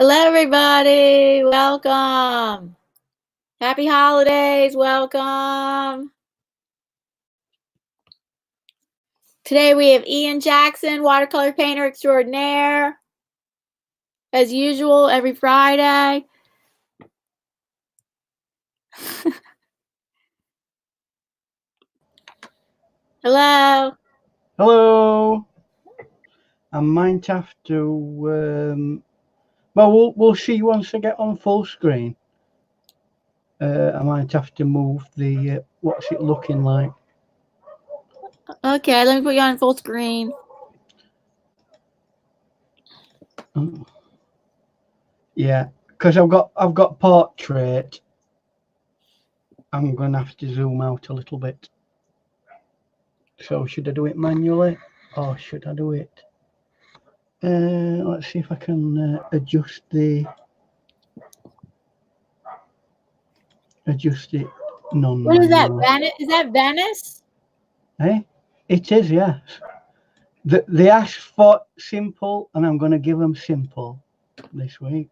Hello, everybody. Welcome. Happy holidays. Welcome. Today we have Ian Jackson, watercolor painter extraordinaire. As usual, every Friday. Hello. Hello. I might have to. Well, we'll see once I get on full screen. I might have to move the. What's it looking like? Okay, let me put you on full screen. Oh. Yeah, because I've got portrait. I'm gonna have to zoom out a little bit. So should I do it manually, or should I do it? Let's see if I can adjust it. Non. What is that? Venice? Is that Venice? Hey, it is, yes. They asked for simple, and I'm going to give them simple this week.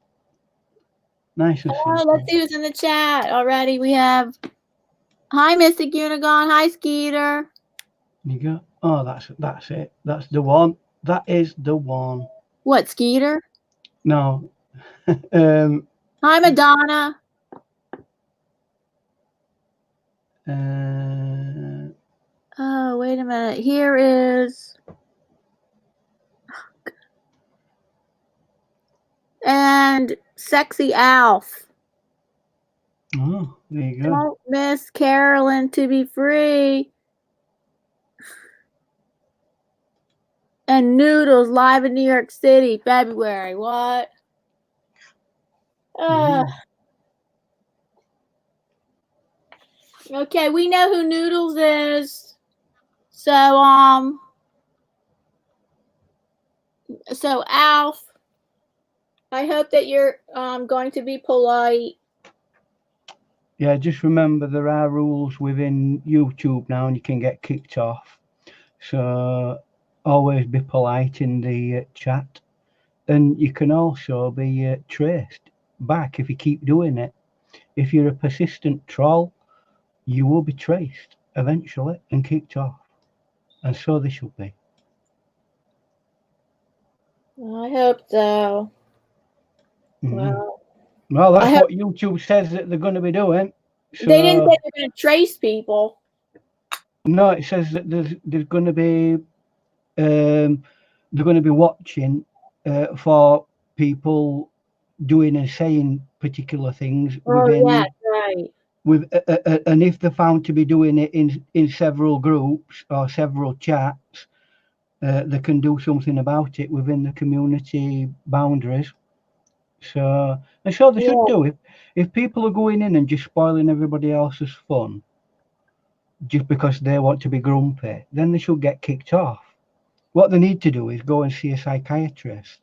Nice and simple. Oh, let's see who's in the chat already. We have, hi, Mystic Unigon. Hi, Skeeter. You go. Oh, that's it. That's the one. That is the one. What, Skeeter? No. Hi, Madonna. Oh, wait a minute. Here is. And Sexy Alf. Oh, there you go. Don't miss Carolyn to be free. And Noodles live in New York City, February. What? Okay, we know who Noodles is. So Alf, I hope that you're going to be polite. Yeah, just remember there are rules within YouTube now, and you can get kicked off. So always be polite in the chat, and you can also be traced back if you keep doing it. If you're a persistent troll, you will be traced eventually and kicked off, and so they should be. I hope so. Well, that's what YouTube says that they're going to be doing. So, they didn't say they're going to trace people. No, it says that there's going to be they're going to be watching for people doing and saying particular things within. Yeah, right. And if they're found to be doing it in several groups or several chats, they can do something about it within the community boundaries. So they should do it. If people are going in and just spoiling everybody else's fun just because they want to be grumpy, then they should get kicked off. What they need to do is go and see a psychiatrist.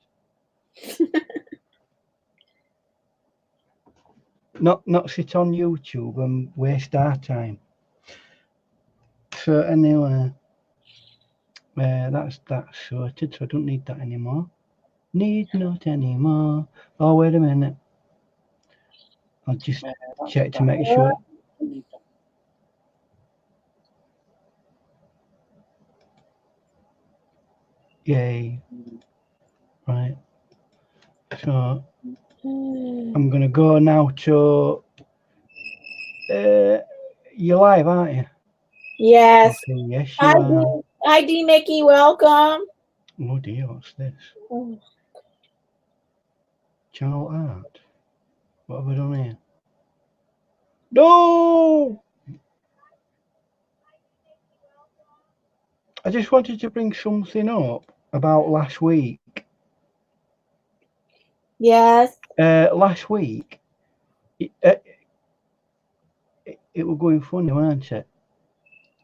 Not sit on YouTube and waste our time. So anyway, that's sorted, so I don't need that anymore. Need not anymore. Oh, wait a minute. I'll just check to make sure. Yay. Right. So I'm going to go now to... you're live, aren't you? Yes. Okay, yes, you are. Hi, D. Mickey. Welcome. Oh, dear. What's this? Channel art. What have we done here? No! I just wanted to bring something up about last week. Yes. Last week, it was going funny, weren't it?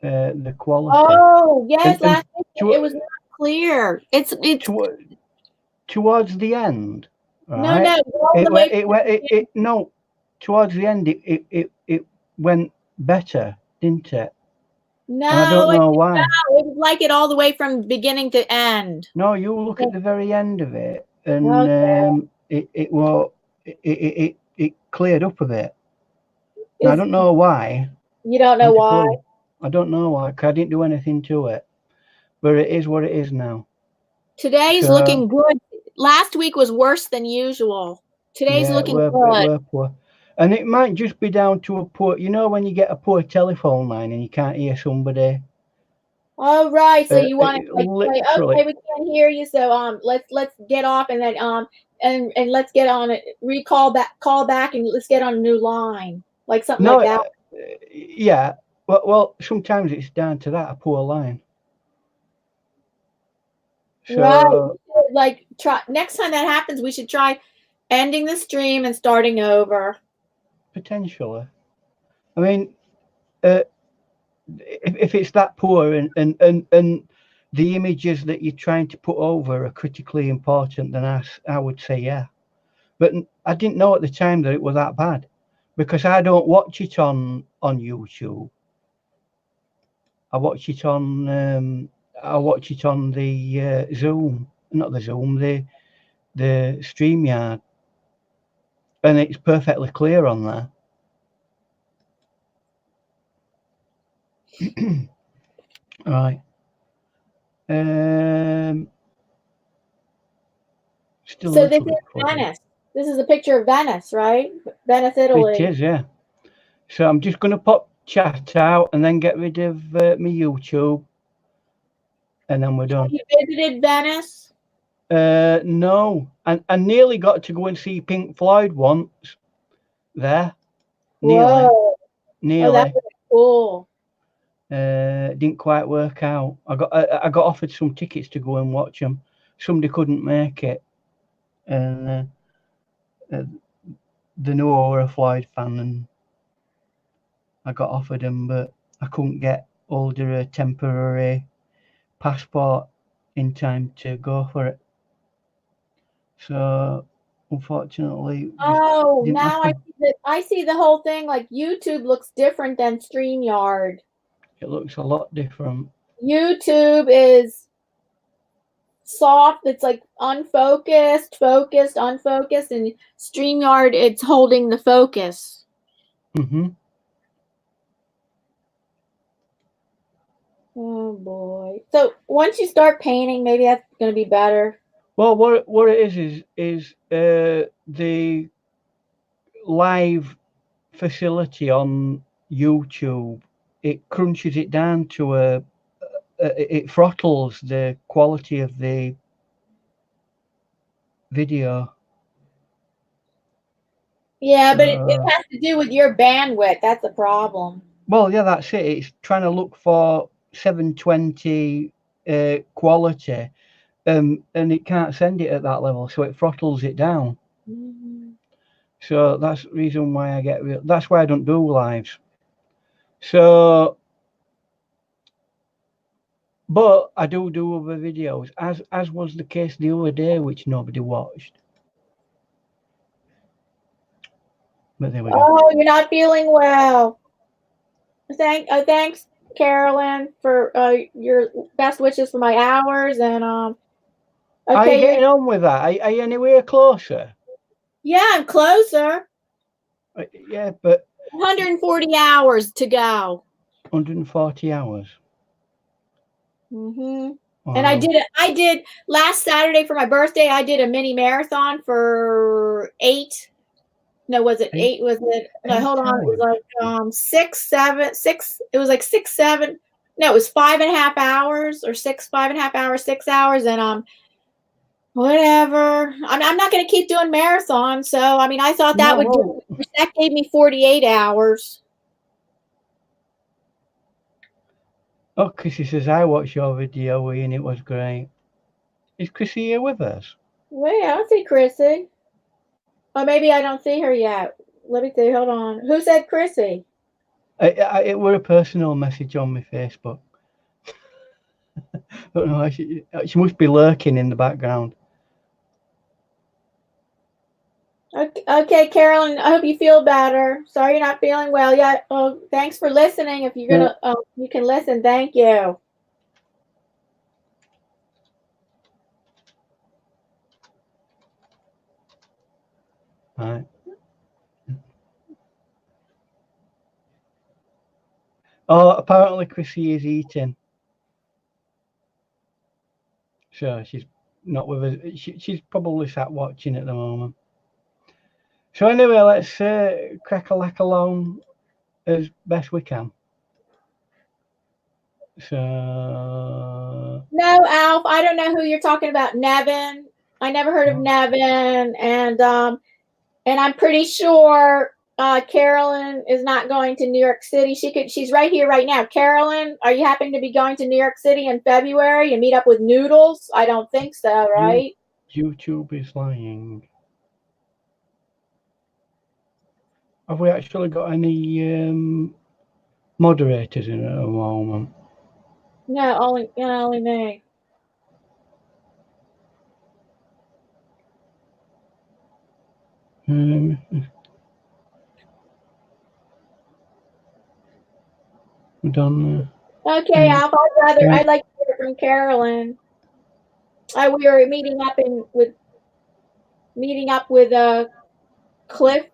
The quality. Oh, yes. Last week it was not clear. It's towards the end. Right? No. Towards the end, it went better, didn't it? No, and I don't know why. It was like it all the way from beginning to end. No, you look at the very end of it, and it cleared up a bit. I don't know why. You don't know why? I don't know why, 'cause I didn't do anything to it. But it is what it is now. Today's looking good. Last week was worse than usual. Today's looking good. It were poor. And it might just be down to a poor, you know, when you get a poor telephone line and you can't hear somebody. Oh, right. So you want to like say, literally. okay, we can't hear you. So let's get off and then and let's get on it. Call back and let's get on a new line, like something like that. Yeah. Well, sometimes it's down to that, a poor line. So, right. Like try next time that happens, we should try ending the stream and starting over. Potentially. I mean, if it's that poor and the images that you're trying to put over are critically important, then I would say yeah. But I didn't know at the time that it was that bad, because I don't watch it on YouTube. I watch it on the Zoom, not the Zoom, the StreamYard, and it's perfectly clear on there. Right. Still so this is Venice. This is a picture of Venice, right? Venice, Italy. It is, yeah. So I'm just going to pop chat out and then get rid of my YouTube, and then we're done. Have you visited Venice? No. I nearly got to go and see Pink Floyd once there. Nearly. Whoa. Oh, that was cool. Didn't quite work out. I got offered some tickets to go and watch them. Somebody couldn't make it, and they knew I were a Floyd fan, and I got offered them, but I couldn't get hold of a temporary passport in time to go for it. So unfortunately, oh, now I see the whole thing. Like YouTube looks different than StreamYard. It looks a lot different. YouTube is soft. It's like unfocused, focused, unfocused, and StreamYard, it's holding the focus. Oh boy! So once you start painting, maybe that's going to be better. Well, what it is the live facility on YouTube. It crunches it down to it throttles the quality of the video. Yeah, but it has to do with your bandwidth. That's the problem. Well, yeah, that's it. It's trying to look for 720 quality, and it can't send it at that level, so it throttles it down. So that's the reason why that's why I don't do lives. So, but I do other videos, as was the case the other day, which nobody watched. But there we go. Oh, you're not feeling well. Thanks, Carolyn, for your best wishes for my hours, and okay. Are you getting on with that? Are you anywhere closer? Yeah, I'm closer. Yeah, but 140 hours to go. 140 hours. Wow. And I did last Saturday for my birthday. I did a mini marathon for 8. No, was it 8? Was it? No, hold on. It was like 6, 7, 6. It was like 6, 7. No, it was 5.5 hours or 5.5 hours, 6 hours, and whatever. I'm not going to keep doing marathons. So I mean, I thought that that gave me 48 hours. Oh, Chrissy says I watched your video and it was great. Is Chrissy here with us? Wait, I don't see Chrissy. Oh, maybe I don't see her yet. Let me see. Hold on. Who said Chrissy? It were a personal message on my Facebook. I don't know. She must be lurking in the background. Okay, Carolyn. I hope you feel better. Sorry you're not feeling well yet. Oh, thanks for listening. If you're gonna, you can listen. Thank you. Right. Oh, apparently Chrissy is eating. So she's not with us. She's probably sat watching at the moment. So anyway, let's crack along as best we can. So No, Alf, I don't know who you're talking about. Nevin. I never heard of Nevin, and I'm pretty sure Carolyn is not going to New York City. She's right here right now. Carolyn, are you happen to be going to New York City in February and meet up with Noodles? I don't think so, right? YouTube is lying. Have we actually got any moderators in at the moment? No, only me. We're done. Okay, Alf. I'd like to hear from Carolyn. We were meeting up with Cliff,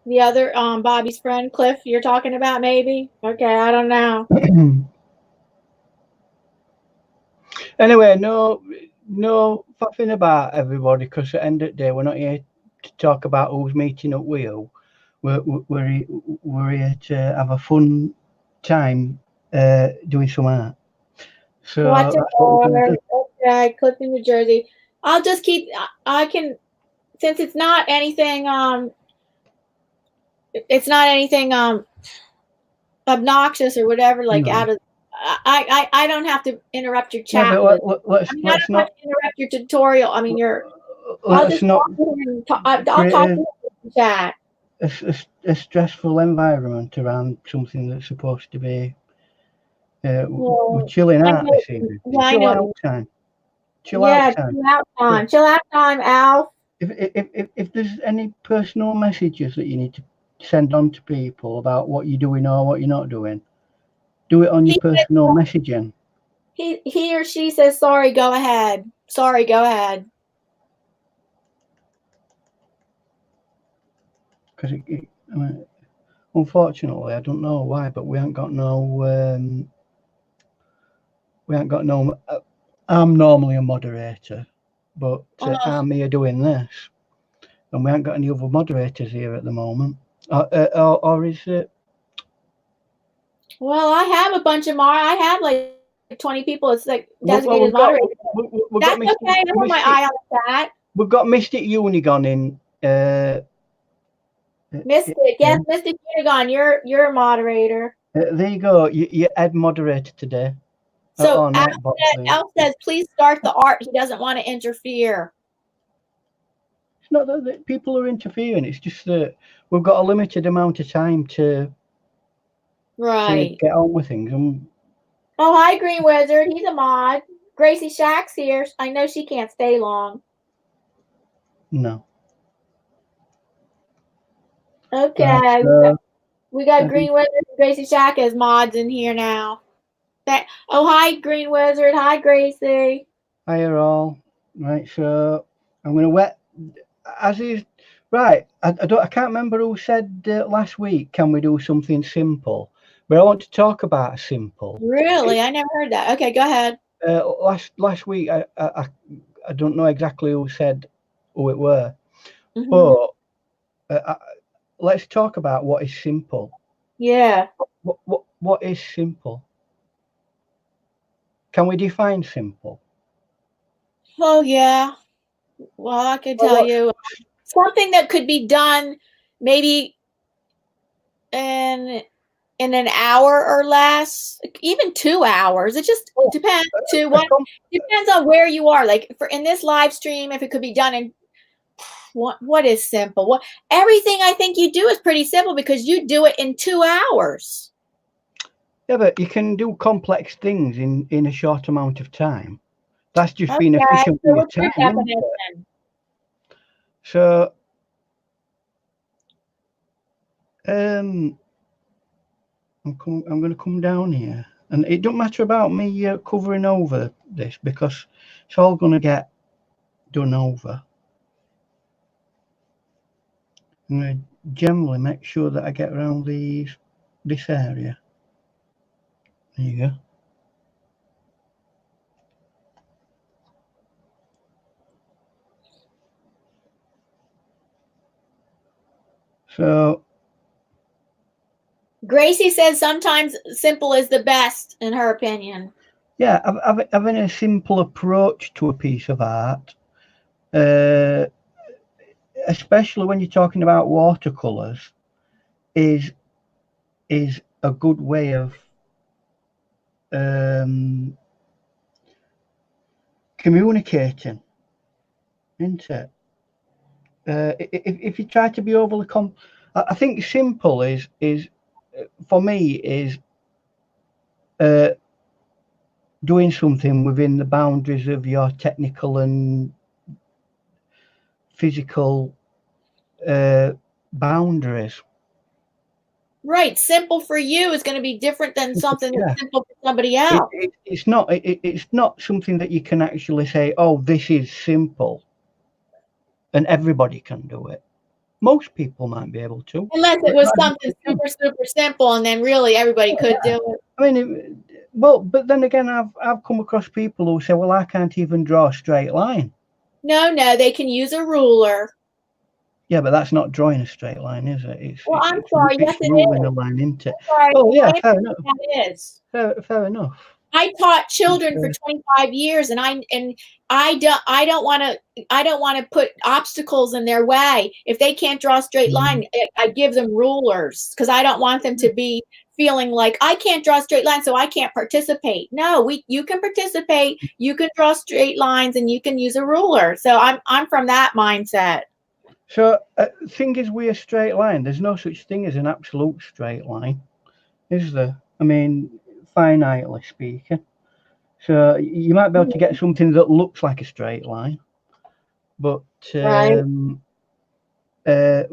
the other Bobby's friend. Cliff, you're talking about maybe? Okay, I don't know. Anyway, no faffing about, everybody, because at the end of the day, we're not here to talk about who's meeting up with you. We're here to have a fun time doing some art. So that's what we're going to do. Okay, Cliff in New Jersey. I'll just keep. I can, since it's not anything. It's not anything obnoxious or whatever. Like out of. I don't have to interrupt your chat. Yeah, but let's not interrupt your tutorial. I mean, let's not. I'll talk to you in the chat. A stressful environment around something that's supposed to be we're chilling out this evening. Chill out time. Chill out time, Alf. If there's any personal messages that you need to send on to people about what you're doing or what you're not doing, do it on your personal messaging. He or she says, sorry, go ahead. Sorry, go ahead. Because I mean, unfortunately, I don't know why, but we ain't got no. I'm normally a moderator, but I'm here doing this, and we ain't got any other moderators here at the moment. Or is it? Well, I have a bunch of I have like 20 people. It's like designated moderators. That's okay. I have my eye on that. We've got Mystic Unigon in. Mystic, yes, Mystic Unigon. You're a moderator. There you go. You're head moderator today. So Al says, please start the art. He doesn't want to interfere. It's not that people are interfering. It's just that we've got a limited amount of time to get on with things. Oh, hi, Green Wizard. He's a mod. Gracie Shack's here. I know she can't stay long. No. Okay. We got Green Wizard and Gracie Shack as mods in here now. Oh, hi, Green Wizard. Hi, Gracie. Hi, all. Right, so I'm going to wet as is. Right, I can't remember who said last week, can we do something simple? But I want to talk about simple. Really? I never heard that. Okay, go ahead. Last week, I don't know exactly who said who it were, but let's talk about what is simple. Yeah. What is simple? Can we define simple? Oh, yeah. Well, I can tell you something that could be done maybe in an hour or less, even 2 hours. It just depends. Depends on where you are. Like in this live stream, if it could be done in what is simple? Everything I think you do is pretty simple because you do it in 2 hours. Yeah, but you can do complex things in a short amount of time. That's just being efficient with your time. So, I'm going to come down here, and it don't matter about me covering over this because it's all going to get done over. I'm going to generally make sure that I get around this area. There you go. So Gracie says sometimes simple is the best, in her opinion. yeah, having a simple approach to a piece of art, especially when you're talking about watercolors, is a good way of communicating, isn't it? If you try to be overly I think simple is for me is doing something within the boundaries of your technical and physical boundaries. Right. Simple for you is going to be different than something that's simple for somebody else. It's not something that you can actually say, oh, this is simple, and everybody can do it. Most people might be able to. Unless it was something super, super simple, and then really everybody could do it. I mean, well, but then again, I've come across people who say, well, I can't even draw a straight line. No, they can use a ruler. Yeah, but that's not drawing a straight line, is it? I'm sorry. Yes, it ruling is. a line into it. Sorry. Oh, yeah, fair enough. That is. Fair enough. I taught children for 25 years, and I don't want to put obstacles in their way. If they can't draw a straight line, I give them rulers, because I don't want them to be feeling like I can't draw a straight line, so I can't participate. No, you can participate. You can draw straight lines, and you can use a ruler. So I'm from that mindset. So thing is, with a straight line, there's no such thing as an absolute straight line, is there? I mean, finitely speaking. So you might be able to get something that looks like a straight line, but even a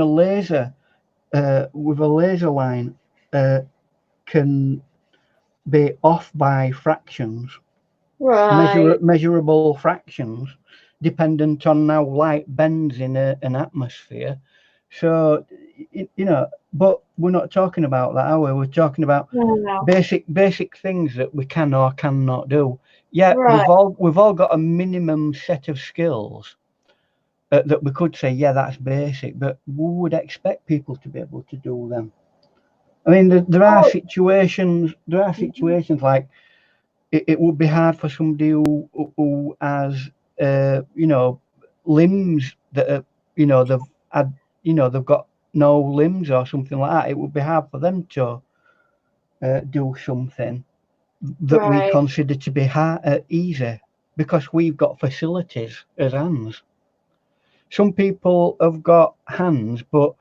laser with a laser line can be off by fractions, measurable fractions, dependent on how light bends in an atmosphere. So but we're not talking about that, are we? We're talking about basic things that we can or cannot do. Yeah, we've all got a minimum set of skills that we could say, yeah, that's basic, but we would expect people to be able to do them. I mean, there are situations like it would be hard for somebody who has limbs that are, they've got no limbs or something like that. It would be hard for them to do something that we consider to be easy, because we've got facilities as hands. Some people have got hands, but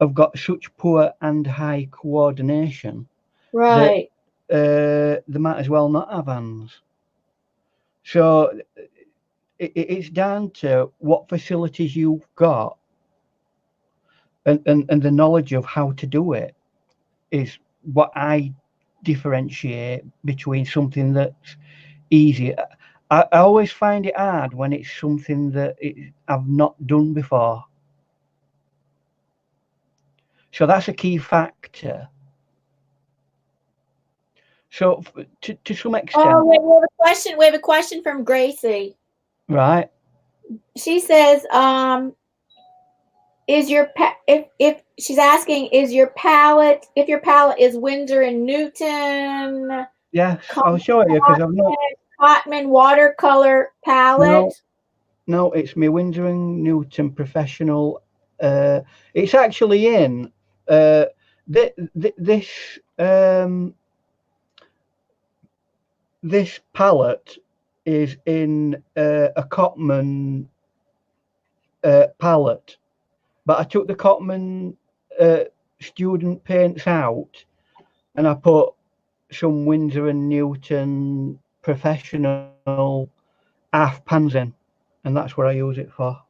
have got such poor and high coordination that they might as well not have hands. So it's down to what facilities you've got, and the knowledge of how to do it is what I differentiate between something that's easy. I always find it hard when it's something that I've not done before. So that's a key factor. So to some extent. Oh, wait, we have a question from Gracie. Right. She says, is your if she's asking, is your palette, if your palette is Winsor and Newton? Yes, I'll show it you, because I've not. Cotman watercolor palette. No, it's my Winsor and Newton professional. It's actually in this palette is in a Cotman palette, but I took the Cotman student paints out and I put some Winsor and Newton professional half pans in, and that's what I use it for.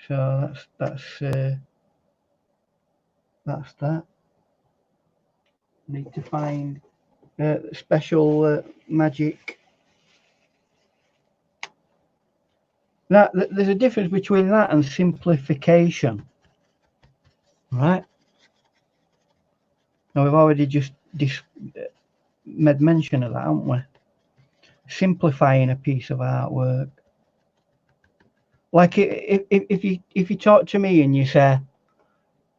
So that's that. Need to find special magic. there's a difference between that and simplification, right? Now we've already just made mention of that, haven't we? Simplifying a piece of artwork. Like if you talk to me and you say,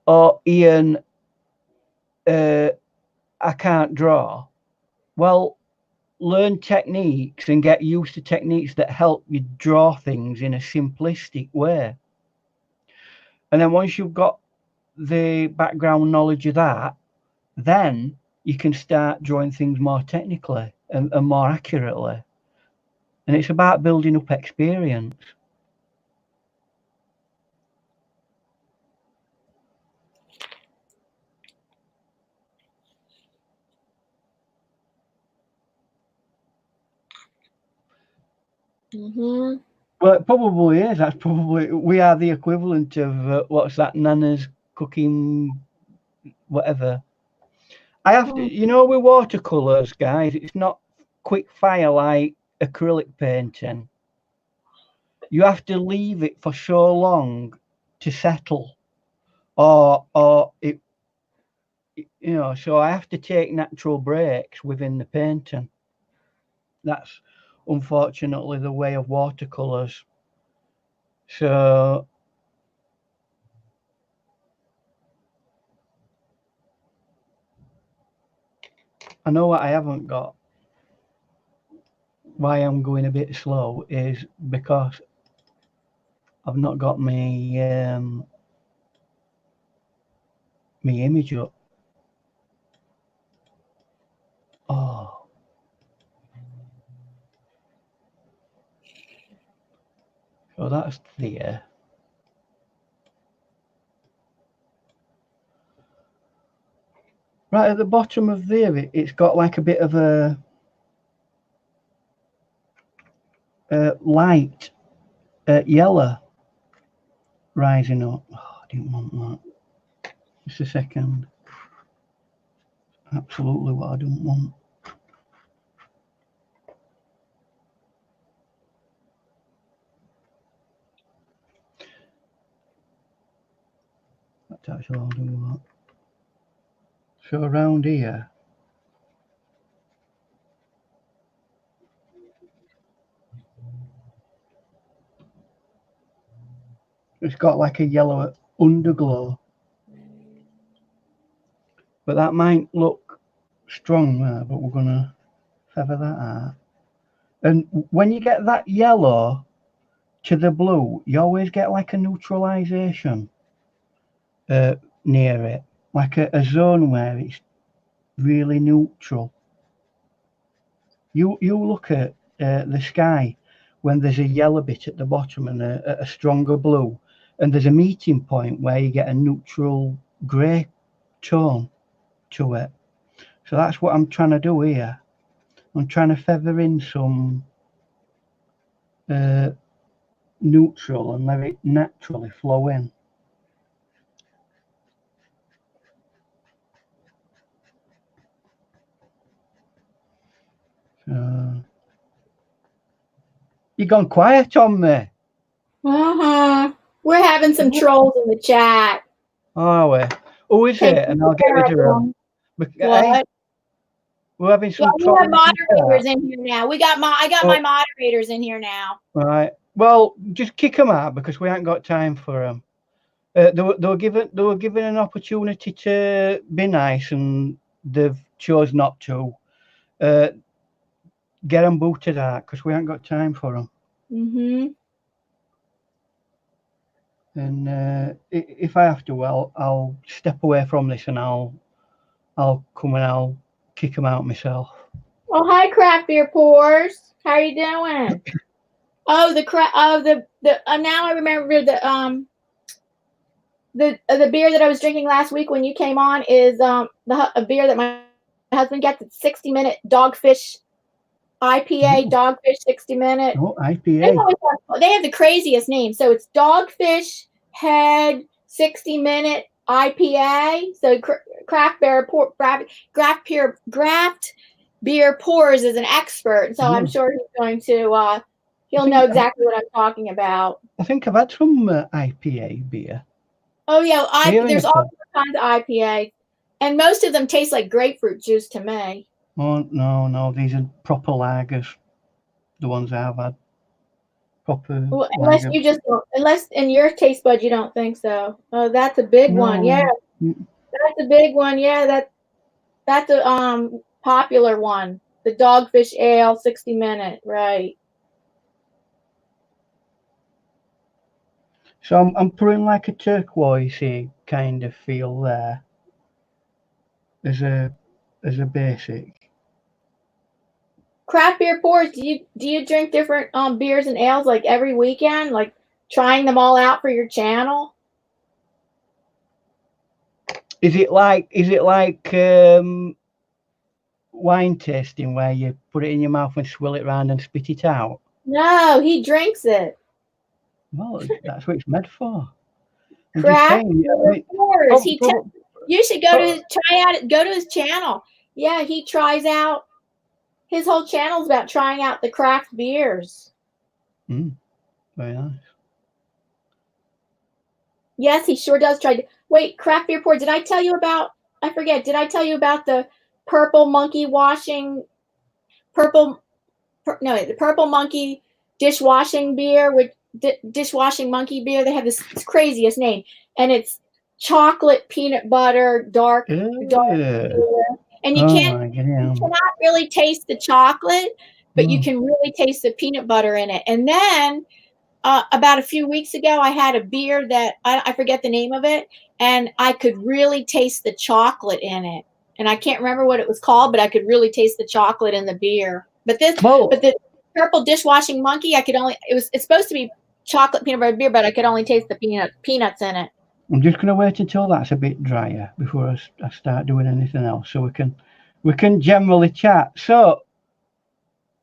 "Oh, Ian, I can't draw," well, learn techniques and get used to techniques that help you draw things in a simplistic way. And then once you've got the background knowledge of that, then you can start drawing things more technically and more accurately. And it's about building up experience. Mm-hmm. Well, it probably is. That's probably, we are the equivalent of what's that, Nana's cooking, whatever. I have to, you know, with watercolors, guys, it's not quick fire like acrylic painting. You have to leave it for so long to settle, or it, you know. So I have to take natural breaks within the painting. That's unfortunately the way of watercolors. So I know what I haven't got. Why I'm going a bit slow is because I've not got my image up. Oh, so that's there. Right at the bottom of there, it's got like a bit of a light yellow rising up. Oh, I didn't want that. Just a second. Absolutely what I don't want. That's actually I'll do that. So around here, it's got like a yellow underglow. But that might look strong there, but we're gonna feather that out. And when you get that yellow to the blue, you always get like a neutralization near it, like a zone where it's really neutral. You look at the sky when there's a yellow bit at the bottom and a stronger blue, and there's a meeting point where you get a neutral grey tone to it. So that's what I'm trying to do here. I'm trying to feather in some neutral and let it naturally flow in. You gone quiet on me? We're having some trolls in the chat. Are we? Who is it? And I'll get rid of them. What? We're having some we have moderators in here now. I got my moderators in here now. Right. Well, just kick them out because we ain't got time for them. They were given an opportunity to be nice and they've chose not to. Get them booted out because we ain't got time for them. Mm-hmm. And if I have to, I'll step away from this and I'll come and I'll kick them out myself. Oh, hi, Craft Beer Pours. How are you doing? Oh, now I remember the beer that I was drinking last week when you came on is a beer that my husband gets. It's 60-minute Dogfish IPA. Dogfish 60-minute. Oh, IPA. They have the craziest name. So it's Dogfish Head 60-minute IPA. So Craft Beer Pours is an expert. So I'm sure he's going to He'll know exactly what I'm talking about. I think I've had some IPA beer. Oh yeah, there's all pub. kinds of IPA, and most of them taste like grapefruit juice to me. Oh no, these are proper lagers. The ones I've had. Proper Well, unless lager. you just don't, unless in your taste bud you don't think so. Oh, that's a big one. Yeah, that's a big one. Yeah, that's a popular one. The Dogfish Ale 60 minute, right? So I'm putting like a turquoisey kind of feel there as a basic. Craft beer pours. Do you drink different beers and ales like every weekend, like trying them all out for your channel? Is it like wine tasting where you put it in your mouth and swill it around and spit it out? No, he drinks it. Well, that's what it's meant for. I'm just Craft saying. beer pours. You should go to his channel. Yeah, he tries out. His whole channel's about trying out the craft beers. Very nice. Yes, he sure does try to. Wait, craft beer pour. Did I tell you about? I forget. Did I tell you about the purple monkey the purple monkey dishwashing beer with dishwashing monkey beer? They have this craziest name, and it's chocolate peanut butter dark beer. And you cannot really taste the chocolate, but you can really taste the peanut butter in it. And then about a few weeks ago, I had a beer that I forget the name of it, and I could really taste the chocolate in it. And I can't remember what it was called, but I could really taste the chocolate in the beer. But the purple dishwashing monkey, it's supposed to be chocolate peanut butter beer, but I could only taste the peanuts in it. I'm just going to wait until that's a bit drier before I start doing anything else, so we can generally chat. So,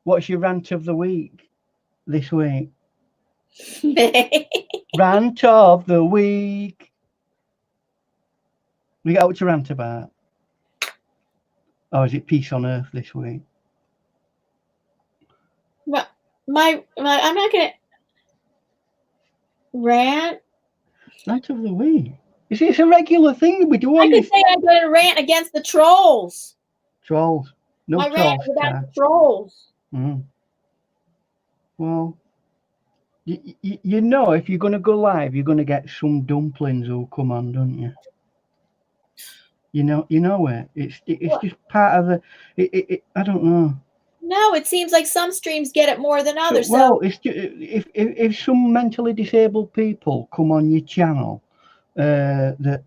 what's your rant of the week this week? Rant of the week. We got out to rant about. Or is it peace on earth this week? Well, I'm not gonna rant. Rant of the week. It's a regular thing that we do on this. I could say I'm going to rant against the trolls. Trolls. No My trolls. rant is about the trolls. Well, you know, if you're going to go live, you're going to get some dumplings who'll come on, don't you? You know it. It's just part of the. I don't know. No, it seems like some streams get it more than others. Well, it's just, if some mentally disabled people come on your channel that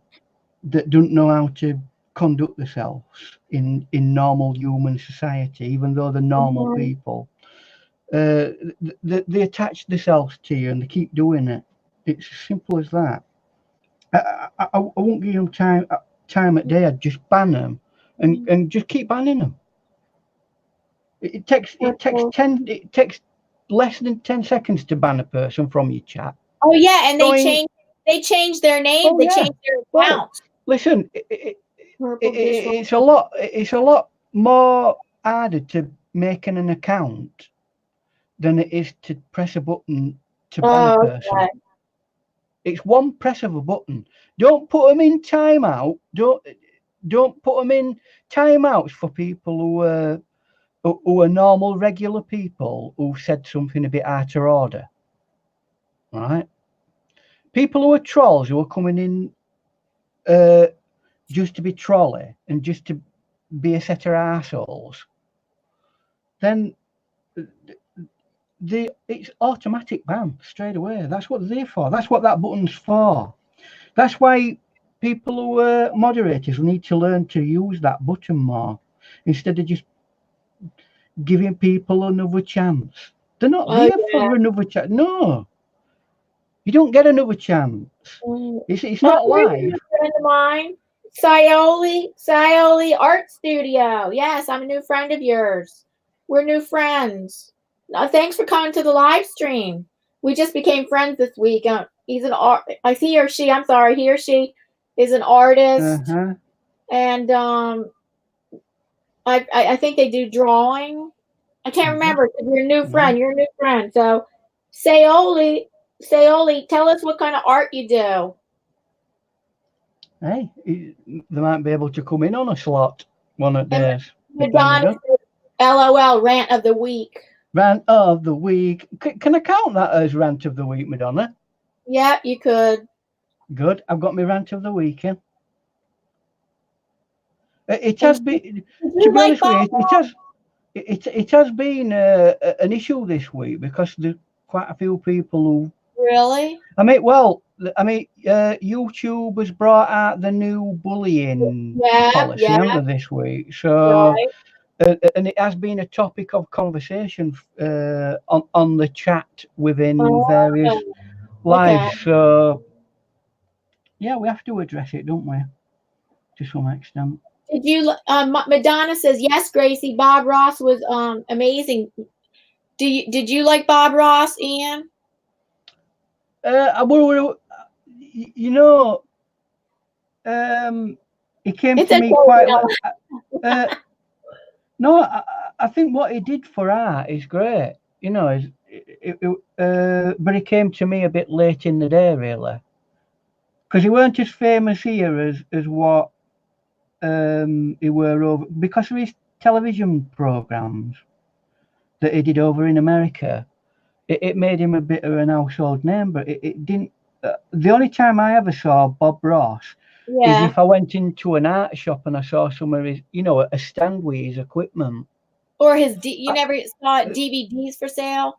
don't know how to conduct themselves in normal human society, even though they're normal people, they attach themselves to you and they keep doing it. It's as simple as that. I won't give them time at day. I'd just ban them and just keep banning them. It takes less than 10 seconds to ban a person from your chat. Oh yeah, and they change their name. They change their account. Listen, it's a lot more harder to make an account than it is to press a button to ban a person. Okay. It's one press of a button. Don't put them in timeout. Don't put them in timeouts for people who are normal, regular people who said something a bit out of order. Right? People who are trolls, who are coming in just to be trolly and just to be a set of arseholes, then it's automatic ban straight away. That's what they're for. That's what that button's for. That's why people who are moderators need to learn to use that button more instead of just giving people another chance. They're not there for another chance. No, you don't get another chance. It's not live. A friend of mine, Scioli Art Studio. Yes, I'm a new friend of yours. We're new friends. Thanks for coming to the live stream. We just became friends this week. He's an art. He or she. I'm sorry. He or she is an artist, and I think they do drawing. I can't remember. You're a new friend. You're a new friend. So Sayoli, tell us what kind of art you do. Hey, they might be able to come in on a slot one of And days. Madonna says, LOL, rant of the week. Rant of the week. Can I count that as rant of the week, Madonna? Yeah, you could. Good. I've got my rant of the week in. It has been, to be honest with you, it has been an issue this week because there's quite a few people who. Really? YouTube has brought out the new bullying policy, haven't they, this week? So, right. And it has been a topic of conversation on the chat within various lives. Okay. So, yeah, we have to address it, don't we? To some extent. Did you? Madonna says yes, Gracie. Bob Ross was amazing. Did you like Bob Ross, Ian? You know, it came to me quite. No, I think what he did for art is great. You know, but he came to me a bit late in the day, really, because he weren't as famous here as what he were over because of his television programs that he did over in America. It made him a bit of an household name, but it didn't. The only time I ever saw Bob Ross is if I went into an art shop and I saw some of his, a stand with his equipment. Or his, you never saw DVDs for sale?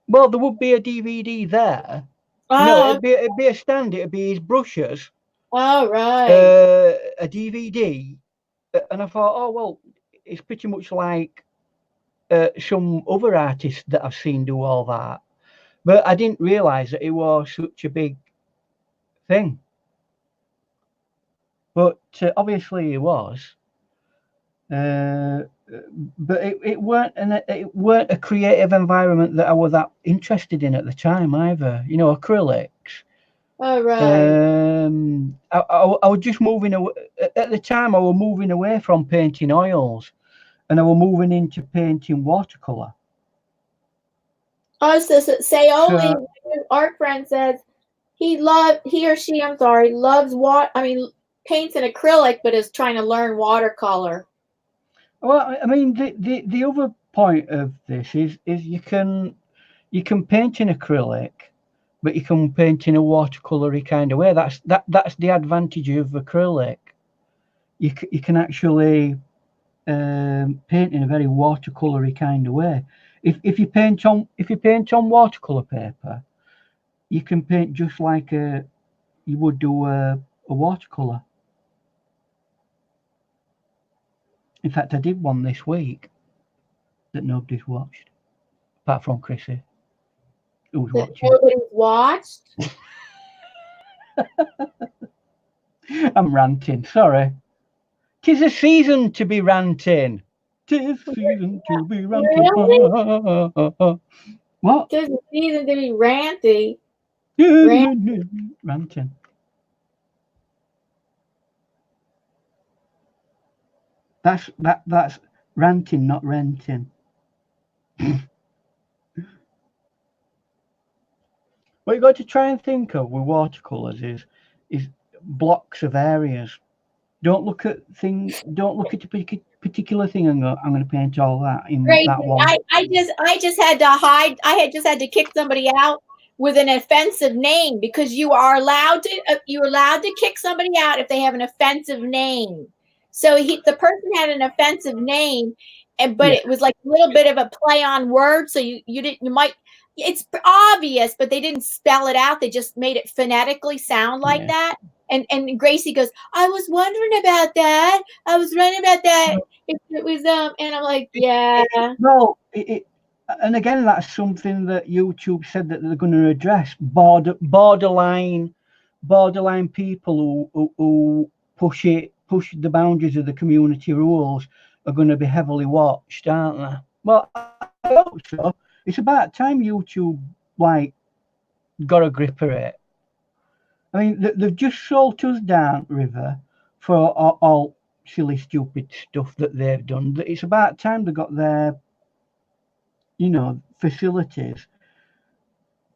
Well, there would be a DVD there. Oh, it'd be a stand. It'd be his brushes. Oh, right. A DVD, and I thought, oh well, it's pretty much like some other artists that I've seen do all that, but I didn't realise that it was such a big thing. But obviously it was. But it weren't a creative environment that I was that interested in at the time either. Acrylics. Oh, right. I was just moving away at the time. I was moving away from painting oils, and I was moving into painting watercolor. Oh, so Sayoli, art friend, says he or she, I'm sorry, paints in acrylic, but is trying to learn watercolor. Well, I mean, the other point of this is you can paint in acrylic, but you can paint in a watercolory kind of way. That's the advantage of acrylic. You can actually paint in a very watercolory kind of way. If you paint on watercolor paper, you can paint just like you would do a watercolor. In fact, I did one this week that nobody's watched, apart from Chrissy, who's watching. Nobody's watched? I'm ranting, sorry. 'Tis a season to be ranting. 'Tis season to be ranting. Really? What? 'Tis a season to be ranty. Ranting. That's ranting, not renting. What you got to try and think of with watercolors is blocks of areas. Don't look at a particular thing and go, I'm going to paint all that in that one. I just had to hide. I had just had to kick somebody out with an offensive name, because you are allowed to kick somebody out if they have an offensive name. So the person had an offensive name, but it was like a little bit of a play on words. So it's obvious, but they didn't spell it out. They just made it phonetically sound like that. And Gracie goes, I was wondering about that. I was wondering about that. If it was and I'm like, yeah. Well, and again, that's something that YouTube said that they're going to address. Borderline people who push the boundaries of the community rules are going to be heavily watched, aren't they? Well, I hope so. It's about time YouTube got a grip of it. I mean, they've just sold us down river for all silly, stupid stuff that they've done. It's about time they got their, facilities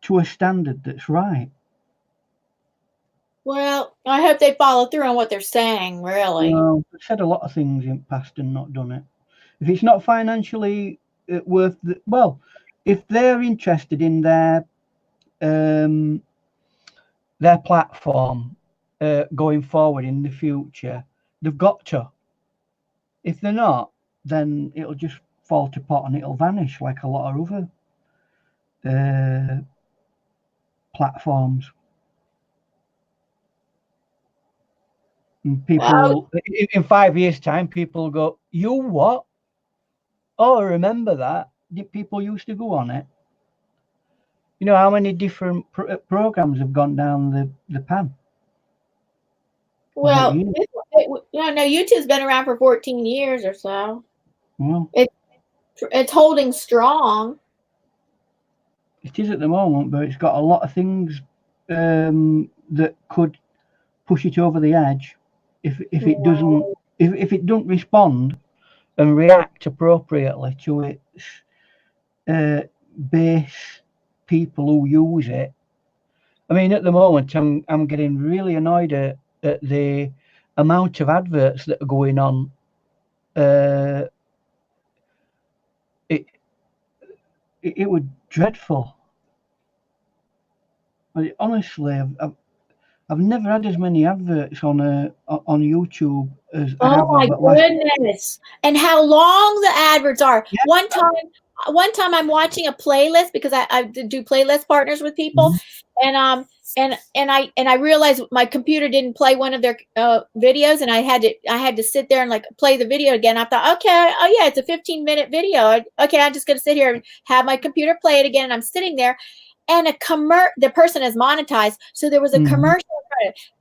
to a standard that's right. Well, I hope they follow through on what they're saying, really. Well, they've said a lot of things in the past and not done it. If it's not financially worth the, well, if they're interested in their platform going forward in the future, they've got to. If they're not, then it'll just fall to pot and it'll vanish like a lot of other platforms. And people, in 5 years' time, people will go, "You what? Oh, I remember that. People used to go on it." You know how many different programs have gone down the pan? Well, no, YouTube's been around for 14 years or so. Well, it's holding strong. It is at the moment, but it's got a lot of things that could push it over the edge if it doesn't if it don't respond and react appropriately to its base people who use it. I mean, at the moment, I'm getting really annoyed at the amount of adverts that are going on. It was dreadful. Honestly, I've never had as many adverts on YouTube as I have. Oh my goodness! And how long the adverts are. Yeah. One time I'm watching a playlist because I do playlist partners with people, and I realized my computer didn't play one of their videos, and I had to sit there and like play the video again. I thought, okay, oh yeah, it's a 15-minute video. Okay, I'm just gonna sit here and have my computer play it again. And I'm sitting there, and the person is monetized, so there was a commercial.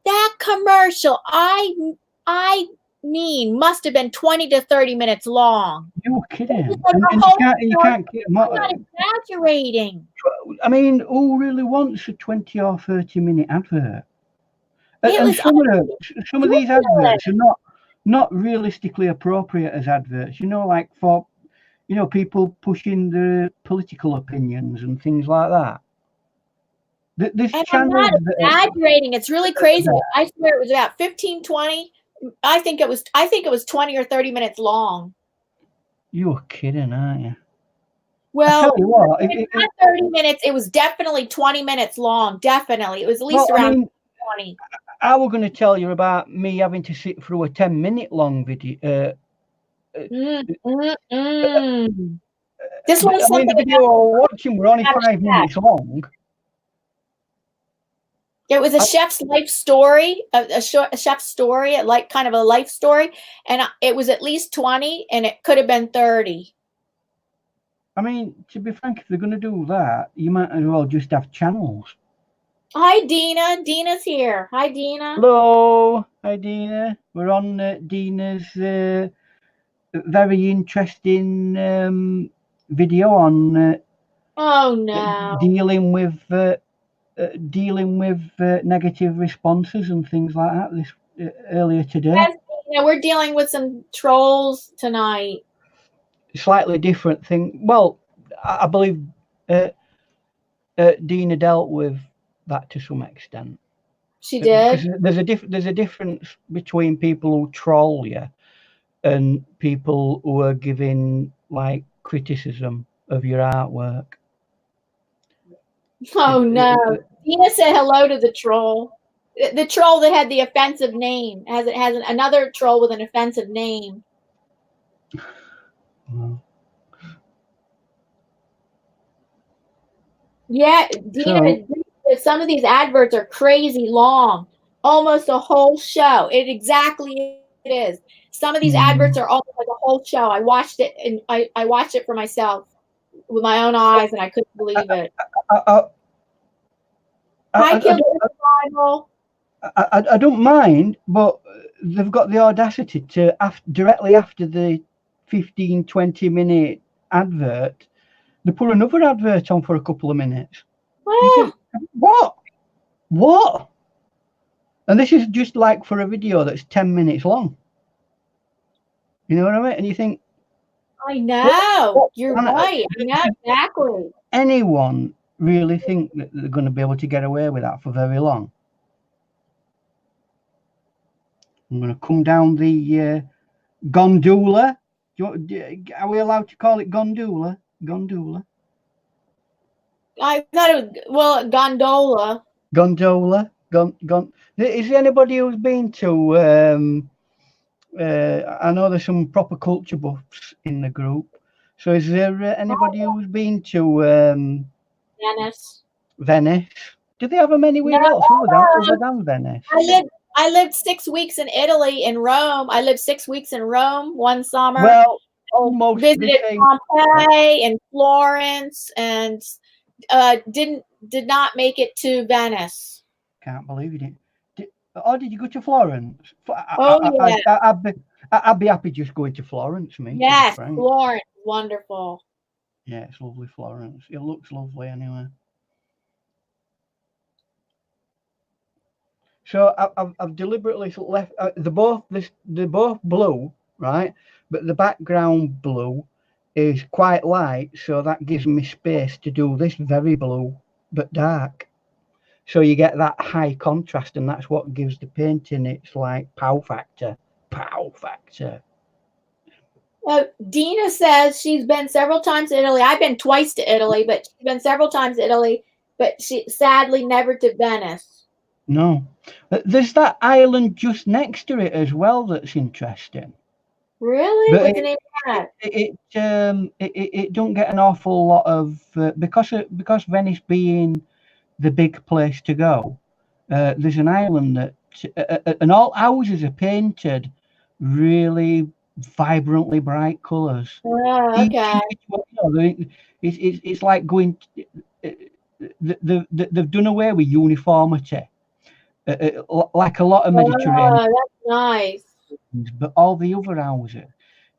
That commercial, I mean, must have been 20 to 30 minutes long. You're kidding. And you can't I'm not exaggerating. I mean, who really wants a 20 or 30-minute advert? And some of these adverts are not realistically appropriate as adverts. You know, like for people pushing the political opinions and things like that. This I'm not exaggerating. It's really crazy. I swear it was about 15, 20. I think it was 20 or 30 minutes long. You're kidding, aren't you? Well, I tell you what, it's not 30 minutes. It was definitely 20 minutes long. Definitely. It was at least around 20. I was going to tell you about me having to sit through a 10-minute long video. This one's something the video we're watching were only 5 minutes long. It was a chef's life story, a chef's story, like kind of a life story, and it was at least 20, and it could have been 30. I mean, to be frank, if they're going to do that, you might as well just have channels. Hi, Dina. Dina's here. Hi, Dina. Hello. Hi, Dina. We're on Dina's very interesting video on oh no, dealing with negative responses and things like that earlier today. Yes, we're dealing with some trolls tonight. Slightly different thing. Well, I believe Dina dealt with that to some extent. She did. There's a difference between people who troll you and people who are giving like criticism of your artwork. Oh no. Dina said hello to the troll. The troll that had the offensive name has another troll with an offensive name. Wow. Yeah, Dina, some of these adverts are crazy long, almost a whole show. It is. Some of these adverts are almost like a whole show. I watched it, and I watched it for myself with my own eyes, and I couldn't believe it. I don't mind, but they've got the audacity to directly after the 15-20 minute advert, they put another advert on for a couple of minutes. Think, what? And this is just like for a video that's 10 minutes long. You know what I mean? And you think, I know, you're right. I know exactly. Anyone really think that they're going to be able to get away with that for very long. I'm going to come down the gondola. Are we allowed to call it gondola? Gondola. I thought it was, well, gondola. Gondola. Is there anybody who's been to? I know there's some proper culture buffs in the group. So is there anybody who's been to Venice. Venice? Do they have them anywhere else other than Venice? I lived 6 weeks in Italy, in Rome. I lived 6 weeks in Rome one summer. Well, almost visited Pompeii and Florence, and did not make it to Venice. Can't believe you didn't. Did you go to Florence? Yeah. I'd be happy just going to Florence, me. Yes, Florence, wonderful. Yeah, it's lovely, Florence. It looks lovely anyway. So I've deliberately left. They're both blue, right? But the background blue is quite light, so that gives me space to do this very blue but dark. So you get that high contrast, and that's what gives the painting its like pow factor. Pow factor. Dina says she's been several times to Italy. I've been twice to Italy, but she's been several times to Italy, but she sadly never to Venice. No. There's that island just next to it as well that's interesting. Really? But what's the name of that? It don't get an awful lot of because Venice being the big place to go. There's an island that and all houses are painted really vibrantly bright colours. Oh, okay. It's like going. They've done away with uniformity, like a lot of Mediterranean. Oh, that's nice. But all the other houses,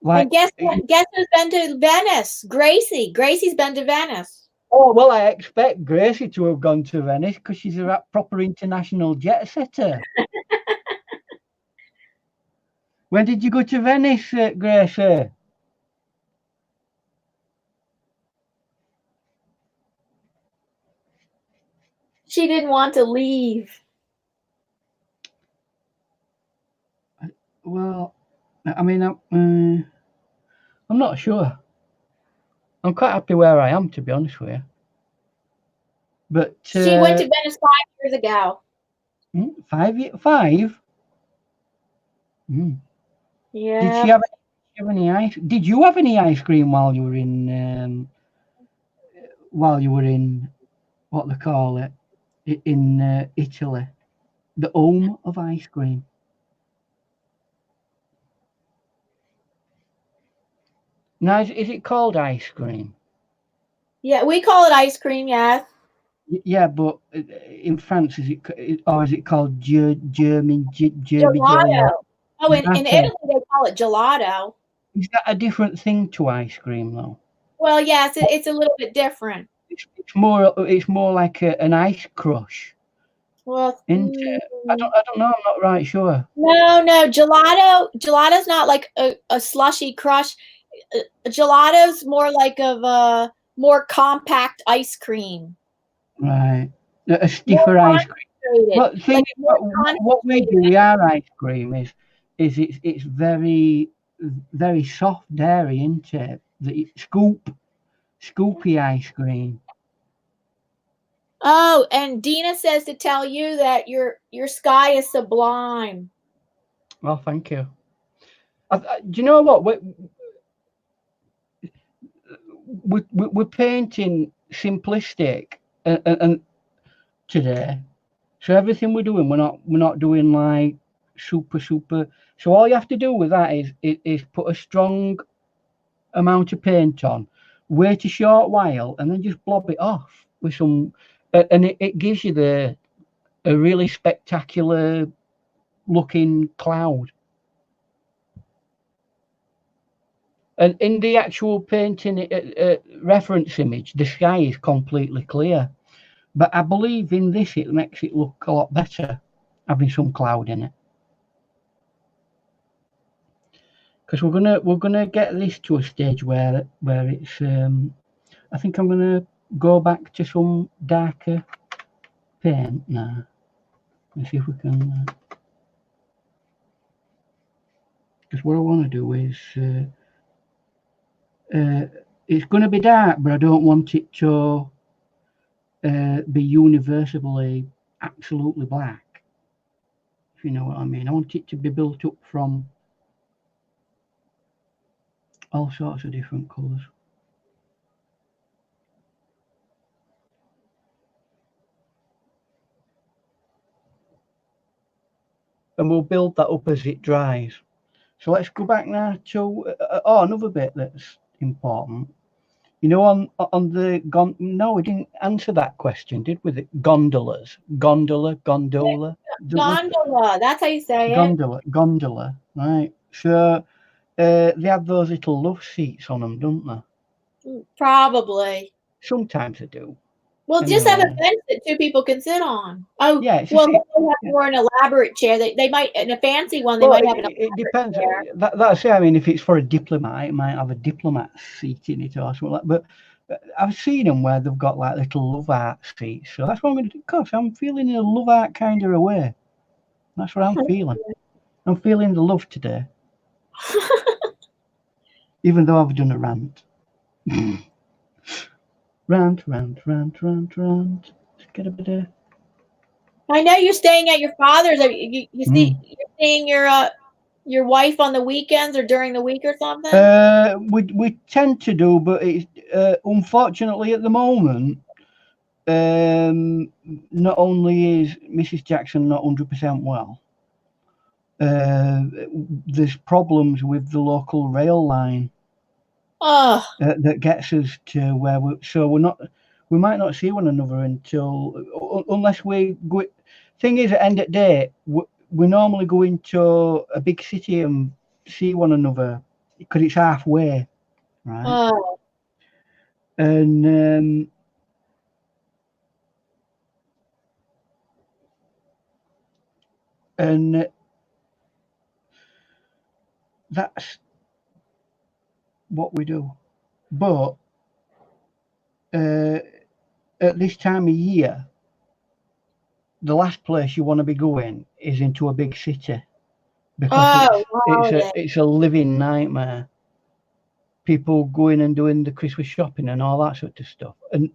like, and guess who's been to Venice? Gracie. Gracie's been to Venice. Oh well, I expect Gracie to have gone to Venice because she's a proper international jet setter. When did you go to Venice, Gracie? She didn't want to leave. Well, I mean, I'm not sure. I'm quite happy where I am, to be honest with you. But she went to Venice 5 years ago. 5? Yeah. Did she have any ice? Did you have any ice cream while you were in? What they call it in Italy, the home of ice cream. Now, is it called ice cream? Yeah, we call it ice cream. Yes. Yeah, but in France, is it called German gelato? Oh, in Italy they call it gelato. Is that a different thing to ice cream, though? Well, yes, it's a little bit different. It's more like an ice crush. Well, I don't know. I'm not right sure. No, gelato's not like a slushy crush. Gelato's more like of a more compact ice cream. Right, a stiffer ice cream. Well, what we do with our ice cream is it's very very soft dairy, isn't it? Scoopy ice cream. Oh, and Dina says to tell you that your sky is sublime. Well, thank you. Do you know what? We're painting simplistic and today, so everything we're doing, we're not doing like super. So all you have to do with that is put a strong amount of paint on, wait a short while, and then just blob it off with some, and it gives you a really spectacular looking cloud. And in the actual painting reference image, the sky is completely clear. But I believe in this, it makes it look a lot better, having some cloud in it. Because we're gonna get this to a stage where it's. I think I'm gonna go back to some darker paint now. Let's see if we can. Because what I want to do is, it's going to be dark, but I don't want it to be universally absolutely black. If you know what I mean. I want it to be built up from all sorts of different colours. And we'll build that up as it dries. So let's go back now to another bit that's important. You know, on the no, we didn't answer that question, did we? Gondolas, gondola. Gondola. That's how you say Gondola. Right. So they have those little love seats on them, don't they? Probably. Sometimes they do. Well, just have a bench that two people can sit on. Oh, yeah. Well, they have more an elaborate chair. They might, in a fancy one, they might have an elaborate it depends. chair. That's it. I mean, if it's for a diplomat, it might have a diplomat seat in it or something like that. But I've seen them where they've got like little love art seats. So that's what I'm going to do. Gosh, I'm feeling a love art kind of a way. That's what I'm feeling. I'm feeling the love today. Even though I've done a rant. Rant. Let's get a bit of... I know you're staying at your father's. You're seeing your wife on the weekends or during the week or something? We tend to do, but it's unfortunately at the moment, not only is Mrs. Jackson not 100% well, there's problems with the local rail line that gets us to where we might not see one another until, unless we go. Thing is, at end of the day, we normally go into a big city and see one another because it's halfway, right? And that's what we do. But at this time of year, the last place you want to be going is into a big city, because it's a living nightmare. People going and doing the Christmas shopping and all that sort of stuff, and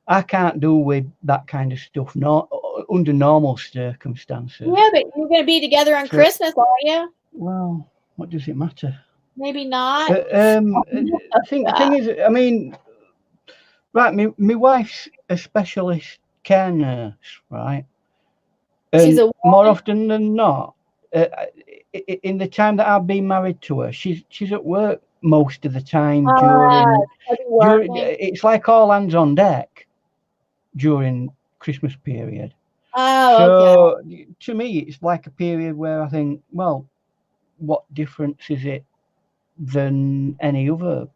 I can't do with that kind of stuff, not under normal circumstances. Yeah, but you're going to be together on Christmas, are you? Well, what does it matter? Maybe not. Thing is, I mean, right, my wife's a specialist care nurse, right? And she's more often than not, in the time that I've been married to her, she's at work most of the time during it's like all hands on deck during Christmas period. So to me, it's like a period where I think, well, what difference is it than any other?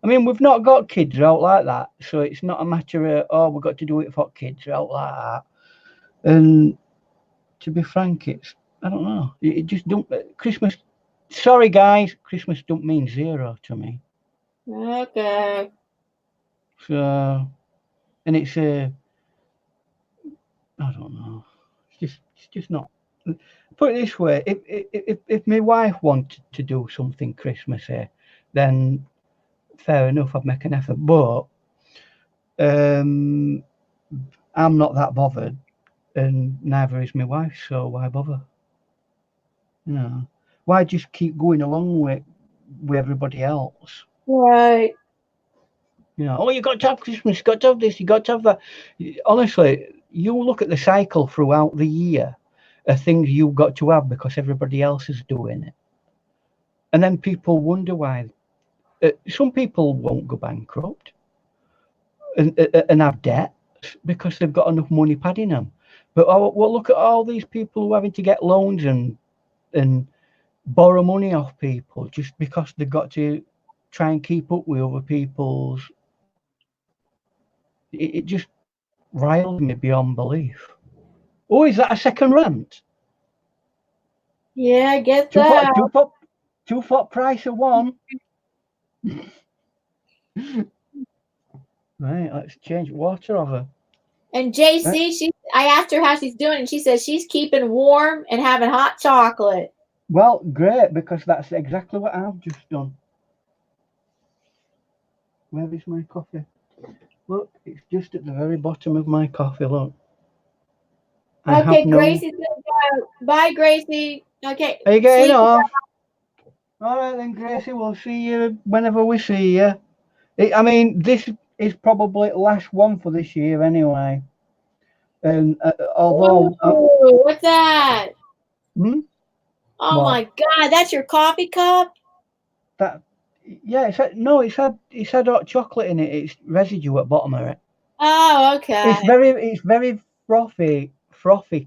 I mean, we've not got kids out like that, so it's not a matter of, we've got to do it for kids out like that. And to be frank, I don't know. It just don't. Christmas. Sorry, guys. Christmas don't mean zero to me. Okay. So, and it's I don't know. It's just not. Put it this way: if my wife wanted to do something Christmassy, then fair enough, I'd make an effort. But I'm not that bothered, and neither is my wife. So why bother? You know, why just keep going along with everybody else? Right. You know, you got to have Christmas, you got to have this, you got to have that. Honestly, you look at the cycle throughout the year of things you've got to have because everybody else is doing it. And then people wonder why. Some people won't go bankrupt and have debts because they've got enough money padding them. But look at all these people who are having to get loans and borrow money off people just because they've got to try and keep up with other people's. It just riles me beyond belief. Oh, is that a second rant? Yeah, I guess that. Two for price of one. Right, let's change water over. And JC, I asked her how she's doing, and she says she's keeping warm and having hot chocolate. Well, great, because that's exactly what I've just done. Where is my coffee? Look, it's just at the very bottom of my coffee, look. Okay, Gracie's gonna go. Bye, Gracie. Okay. Are you getting off? All right then, Gracie, we'll see you whenever we see you. I mean, this is probably the last one for this year anyway. And although... Ooh, what's that? Hmm? Oh what? My God, that's your coffee cup? Yeah, it's had hot chocolate in it. It's residue at the bottom of it. Oh, okay. It's very frothy,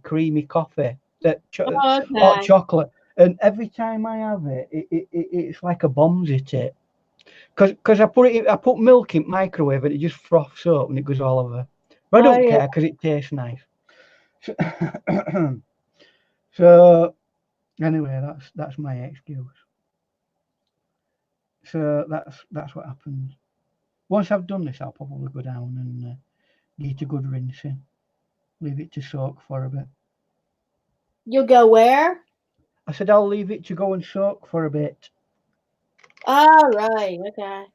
creamy coffee. Hot chocolate. And every time I have it, it's like a bomb's hit it. Because I put milk in the microwave and it just froths up and it goes all over. But I don't care because it tastes nice. So anyway, that's my excuse. So that's what happens. Once I've done this, I'll probably go down and give it a good rinsing. Leave it to soak for a bit. You'll go where? I said I'll leave it to go and soak for a bit. Oh, right. Okay.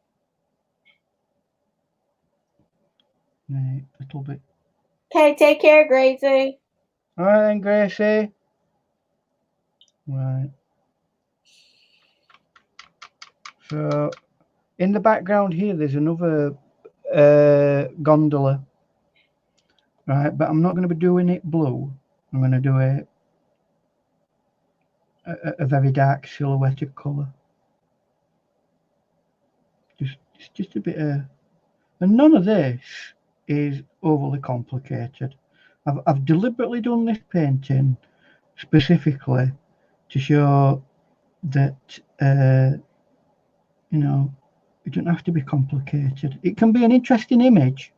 Right, a little bit. Okay, take care, Gracie. All right then, Gracie. Right. So, in the background here, there's another gondola. Right, but I'm not going to be doing it blue. I'm going to do a very dark silhouetted colour. Just a bit of... And none of this is overly complicated. I've deliberately done this painting specifically to show that you know, it doesn't have to be complicated. It can be an interesting image.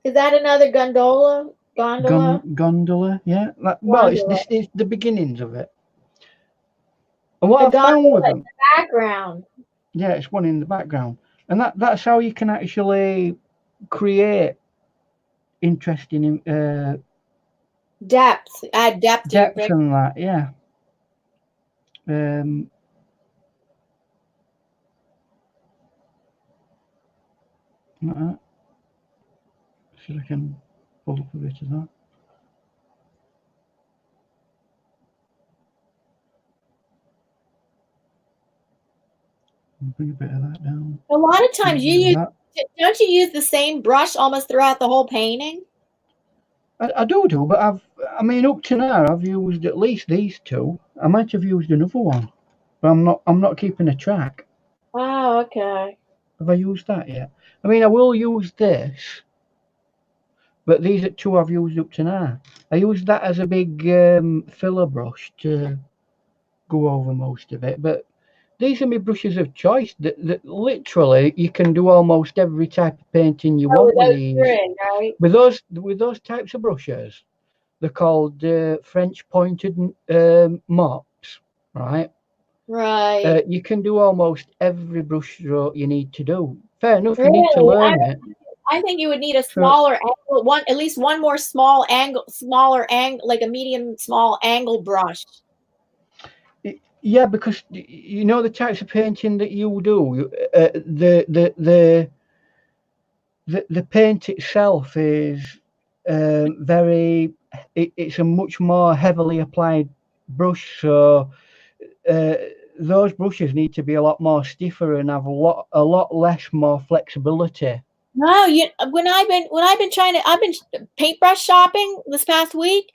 Is that another gondola? Gondola, yeah. Well, it's the beginnings of it. And what I found with them, the background. Yeah, it's one in the background, and that's how you can actually create interesting depth. Add depth and that, yeah. Like that. See if I can pull up a bit of that. Bring a bit of that down. A lot of times don't you use the same brush almost throughout the whole painting? I do, but I mean, up to now, I've used at least these two. I might have used another one, but I'm not keeping a track. Oh, okay. Have I used that yet? I mean, I will use this, but these are two I've used up to now. I used that as a big filler brush to go over most of it, but these are my brushes of choice. That literally you can do almost every type of painting you want with these. Right? With those types of brushes, they're called French pointed mops, right? Right. You can do almost every brush stroke you need to do. Fair enough, you need to learn it. I think you would need a smaller angle, at least one more smaller angle, like a medium small angle brush. Yeah, because you know the types of painting that you do, the paint itself is very. It's a much more heavily applied brush, so those brushes need to be a lot more stiffer and have a lot less more flexibility. No, when I've been paintbrush shopping this past week,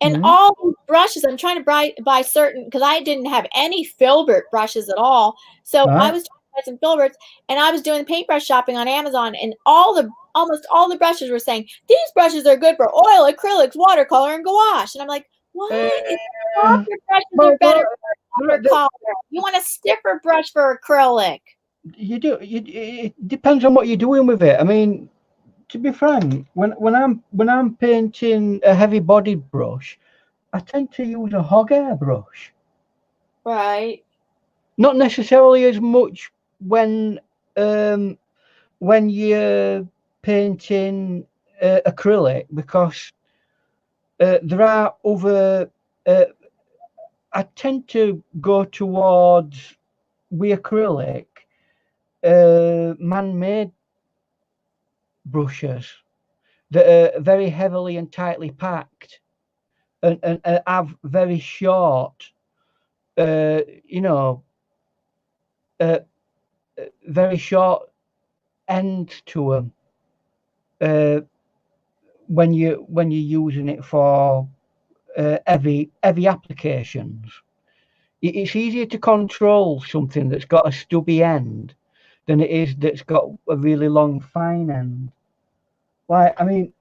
and all these brushes, I'm trying to buy certain, because I didn't have any filbert brushes at all. So I was trying to buy some filberts, and I was doing paintbrush shopping on Amazon, and almost all the brushes were saying, these brushes are good for oil, acrylics, watercolor, and gouache. And I'm like, what? Softer brushes are better for watercolor. You want a stiffer brush for acrylic. You do. It depends on what you're doing with it. I mean, to be frank, when I'm painting a heavy-bodied brush, I tend to use a hog hair brush. Right. Not necessarily as much when you're painting acrylic, because there are other. I tend to go towards with acrylic man-made brushes that are very heavily and tightly packed, and have very short, you know, very short ends to them. When you're using it for heavy applications, it's easier to control something that's got a stubby end than it is that's got a really long fine end. Like, I mean,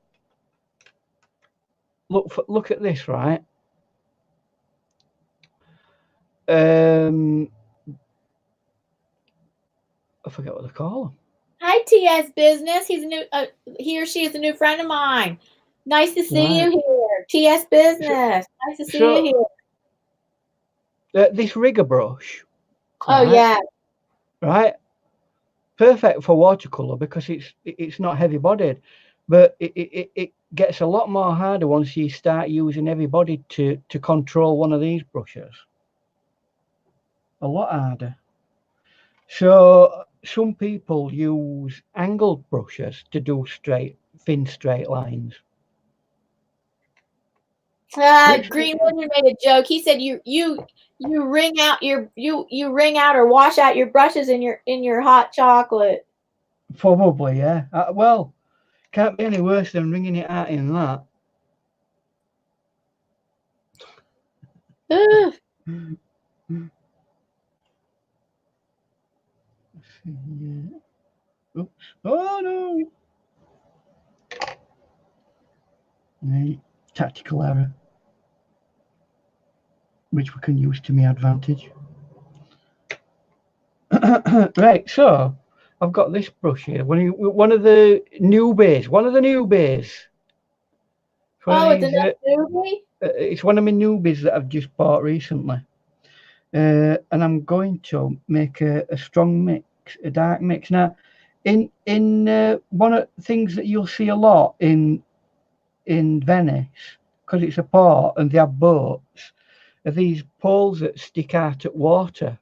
look at this, right? I forget what they call them. Hi, TS Business. He's a new. He or she is a new friend of mine. Nice to see you here, TS Business. Nice to see you here. This rigger brush. Oh, right? Yeah. Right. Perfect for watercolor because it's not heavy bodied, but it gets a lot more harder once you start using heavy bodied to control one of these brushes. A lot harder. So some people use angled brushes to do thin straight lines. Green Wizard made a joke. He said you wring out you wring out or wash out your brushes in your hot chocolate. Probably, yeah. Well, can't be any worse than wringing it out in that. Oops. Oh no. Right. Tactical error, which we can use to my advantage. Right, so I've got this brush here. One of the newbies. Oh, it's another newbie? It's one of my newbies that I've just bought recently. And I'm going to make a strong mix, a dark mix. Now, in one of the things that you'll see a lot in Venice, because it's a port and they have boats, are these poles that stick out at water.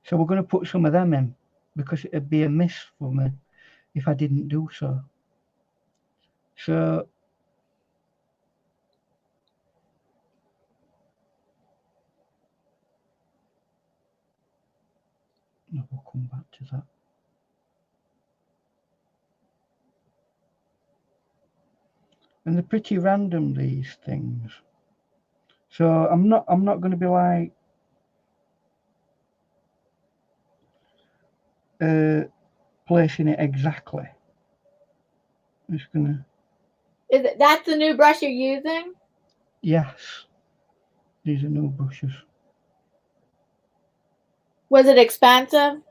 So we're going to put some of them in, because it'd be a miss for me if I didn't do so. So we'll come back to that. And they're pretty random, these things. So I'm not going to be like placing it exactly. I'm just gonna. That's the new brush you're using? Yes, these are new brushes. Was it expensive?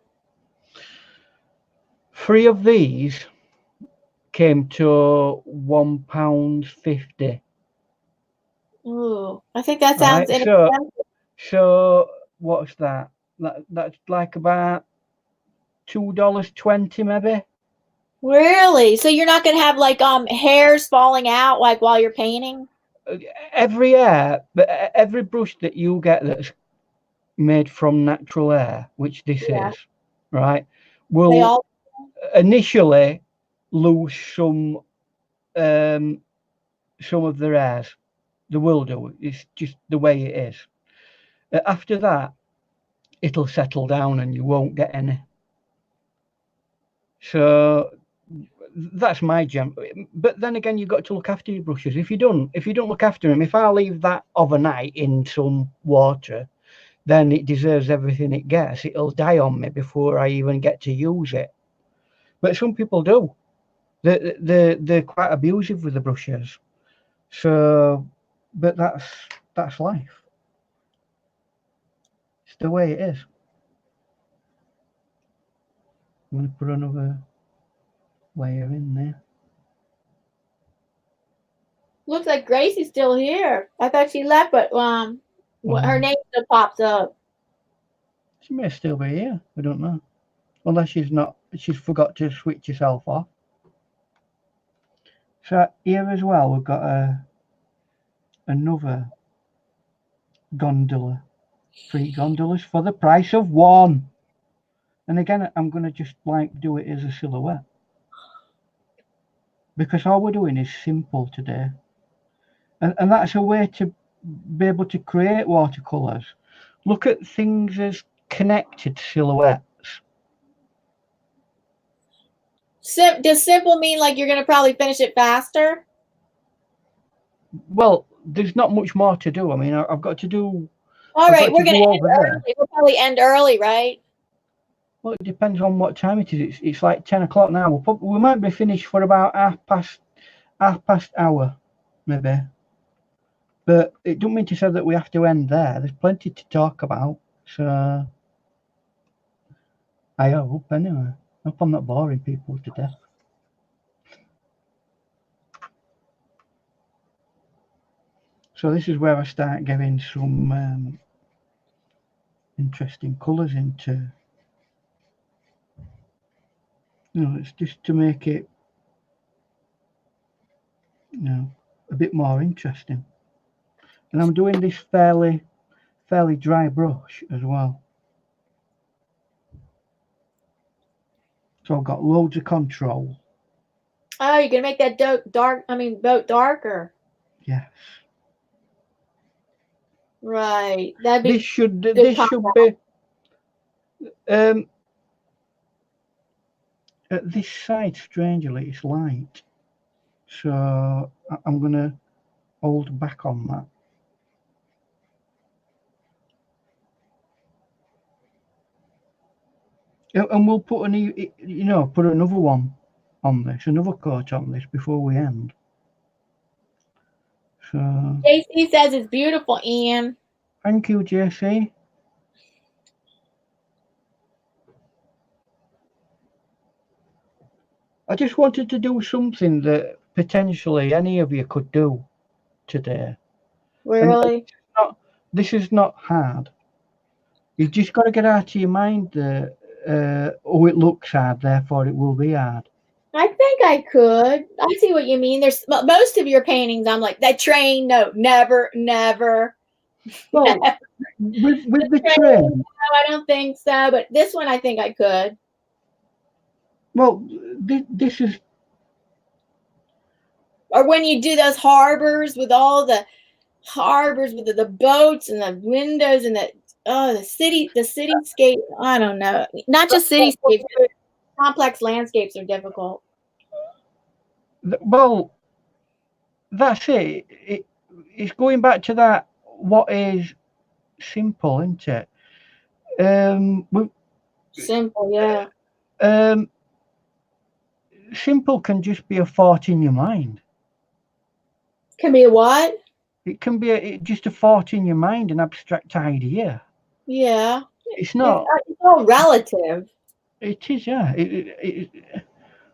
3 of these came to £1.50. Ooh, I think that sounds inexpensive. So what's that? That's like about $2.20 maybe. Really? So you're not gonna have like hairs falling out like while you're painting? Every brush that you get that's made from natural hair, which this is, right, will initially lose some of their hairs. They will do. It's just the way it is. After that, it'll settle down and you won't get any. So that's my gem. But then again, you've got to look after your brushes. If you don't look after them, if I leave that overnight in some water, then it deserves everything it gets. It'll die on me before I even get to use it. But some people do. They're quite abusive with the brushes. So, but that's life. It's the way it is. I'm going to put another layer in there. Looks like Gracie's still here. I thought she left, but her name still pops up. She may still be here. I don't know. Unless she's not she's forgot to switch herself off. So here as well, we've got another gondola, 3 gondolas for the price of 1. And again, I'm going to just like do it as a silhouette, because all we're doing is simple today. And that's a way to be able to create watercolors. Look at things as connected silhouettes. Does simple mean like you're going to probably finish it faster? Well, there's not much more to do. I mean, I've got to do. All right, we're going to end early. We'll probably end early, right? Well, it depends on what time it is. It's like 10 o'clock now. We might be finished for about half past hour, maybe. But it don't mean to say that we have to end there. There's plenty to talk about. So I hope, anyway. I hope I'm not boring people to death. So this is where I start getting some interesting colours into. It's just to make it, a bit more interesting. And I'm doing this fairly dry brush as well. So I've got loads of control. Oh, you're gonna make that boat darker. Yes. Right. That'd be. This should be. At this side, strangely, it's light. So I'm gonna hold back on that. And we'll put put another one on this, another coat on this before we end. So JC says it's beautiful, Ian. Thank you, JC. I just wanted to do something that potentially any of you could do today. Really? This is not hard. You've just got to get out of your mind that it looks hard, therefore it will be hard. I think I could. I see what you mean. There's most of your paintings. I'm like that train. No, never. Well, with the train. No, I don't think so. But this one, I think I could. Well, this is. Or when you do those harbors with all the harbors with the boats and the windows and the cityscape. I don't know. Not just cityscapes. Complex landscapes are difficult. Well, that's it. It's going back to that. What is simple, isn't it? Simple, yeah. Simple can just be a thought in your mind. Can be a what? It can be just a thought in your mind, an abstract idea. Yeah. It's not. It's all relative. It is, yeah.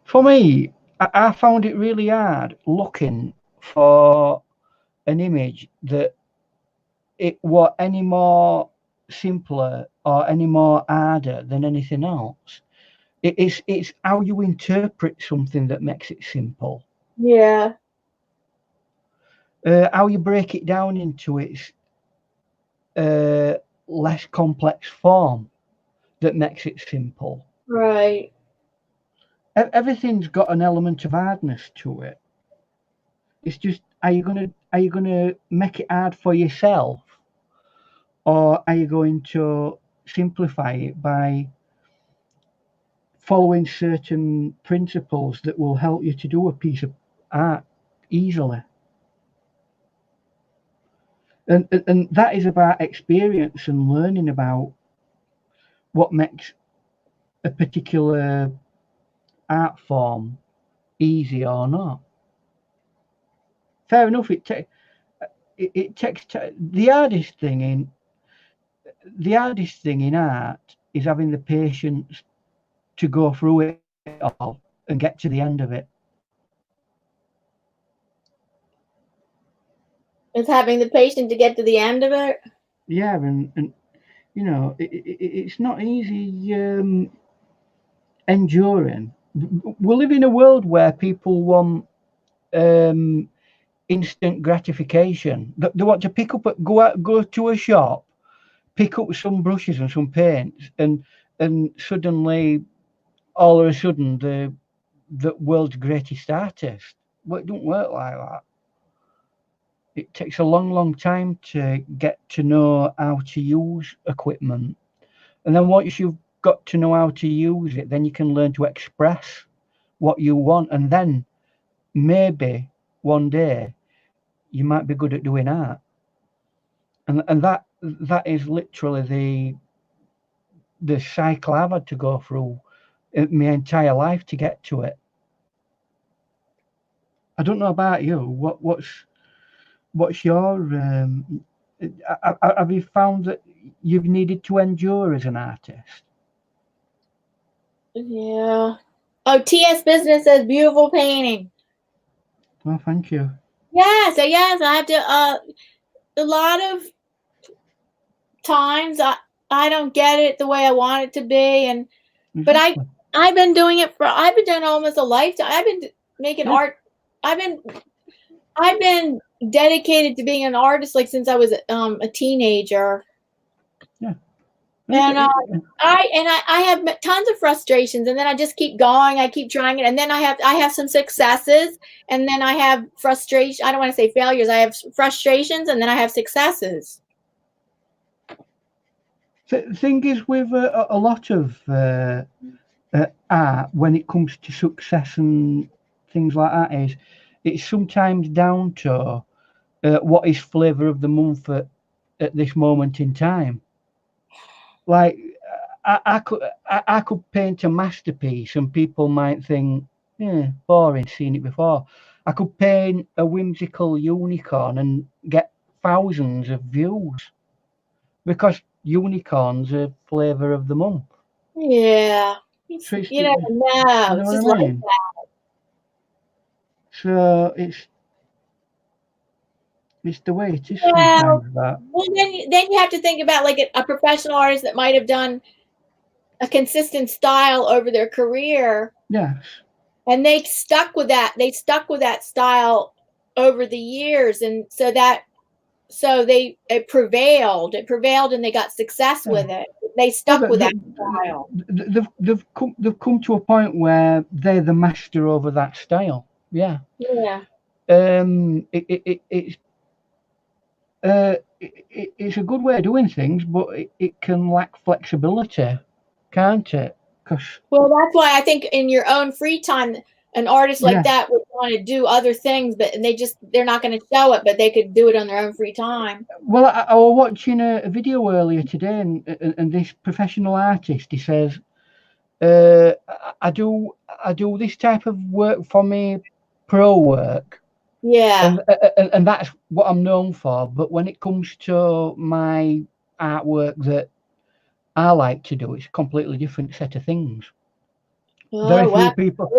For me, I found it really hard looking for an image that it were any more simpler or any more harder than anything else. It's how you interpret something that makes it simple. Yeah. How you break it down into its less complex form that makes it simple. Right. Everything's got an element of hardness to it. It's just, are you gonna make it hard for yourself, or are you going to simplify it by following certain principles that will help you to do a piece of art easily? And that is about experience and learning about what makes a particular art form easy or not. Fair enough. It takes the hardest thing in art is having the patience to go through it all and get to the end of it. It's having the patience to get to the end of it. Yeah, and it's not easy. enduring. We live in a world where people want instant gratification. They want to pick up, go to a shop, pick up some brushes and some paints, and suddenly, all of a sudden, the world's greatest artist. Well, it don't work like that. It takes a long time to get to know how to use equipment, and then once you've got to know how to use it, then you can learn to express what you want, and then maybe one day you might be good at doing art. And that is literally the cycle I've had to go through my entire life to get to it. I don't know about you. What's your have you found that you've needed to endure as an artist? Yeah. Oh, TS Business says beautiful painting. Well, thank you. Yes, I have to. A lot of times I don't get it the way I want it to be, and Exactly. but I've been doing it almost a lifetime. I've been making art. I've been dedicated to being an artist like since I was a teenager. Yeah. And I have tons of frustrations, and then I just keep going. I keep trying it, and then I have some successes, and then I have frustration. I don't want to say failures. I have frustrations, and then I have successes. The thing is, with a lot of art, when it comes to success and things like that, is it's sometimes down to what is flavour of the month at this moment in time. Like I could paint a masterpiece, and people might think, yeah, boring, seen it before. I could paint a whimsical unicorn and get thousands of views because unicorns are flavour of the month. Yeah, So you never know. It's just like that. So it's the way it is sometimes. That. Well, then you have to think about like a professional artist that might have done a consistent style over their career. Yes. And they stuck with that. They stuck with that style over the years, and it prevailed. It prevailed, and they got success with it. They stuck with that style. They've come to a point where they're the master over that style. Yeah. Yeah. It's a good way of doing things, but it can lack flexibility, can't it? Well, that's why I think in your own free time, an artist like that would want to do other things, but they're not going to show it, but they could do it on their own free time. Well, I was watching a video earlier today, and this professional artist, he says, I do this type of work for me, pro work. Yeah. And that's what I'm known for. But when it comes to my artwork that I like to do, it's a completely different set of things. Very few people.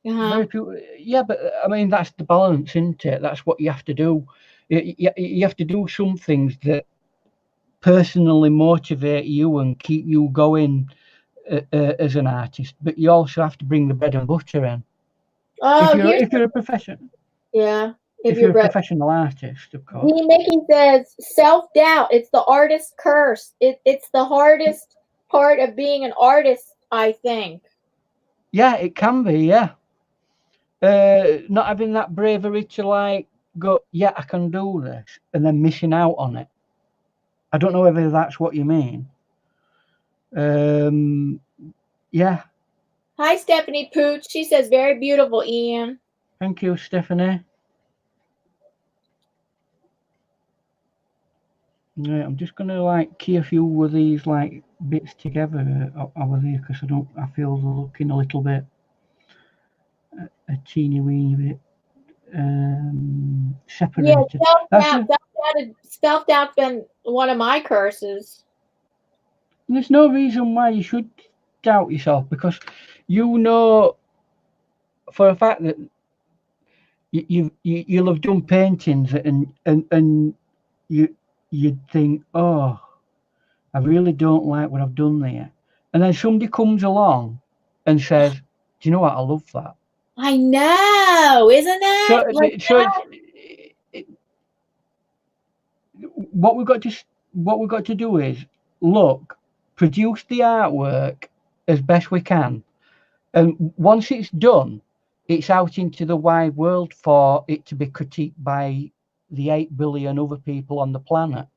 Yeah, but I mean, that's the balance, isn't it? That's what you have to do. You have to do some things that personally motivate you and keep you going as an artist, but you also have to bring the bread and butter in. Oh, if you're a professional. Yeah. If you're a professional artist, of course. Mickey says self-doubt. It's the artist's curse. It's the hardest part of being an artist, I think. Yeah, it can be. Yeah. Not having that bravery to like go, yeah, I can do this, and then missing out on it. I don't know whether that's what you mean. Yeah. Hi, Stephanie Pooch. She says, very beautiful, Ian. Thank you, Stephanie. Yeah, I'm just gonna like key a few of these like bits together over there because I feel they're looking a little bit a teeny weeny bit separated. Yeah, self-doubt's been one of my curses. There's no reason why you should doubt yourself, because you know for a fact that you'll have done paintings and you'd think, oh, I really don't like what I've done there, and then somebody comes along and says, "Do you know what? I love that." I know, isn't that So, like so that? what we've got to do is look, produce the artwork as best we can, and once it's done, it's out into the wide world for it to be critiqued by the 8 billion other people on the planet.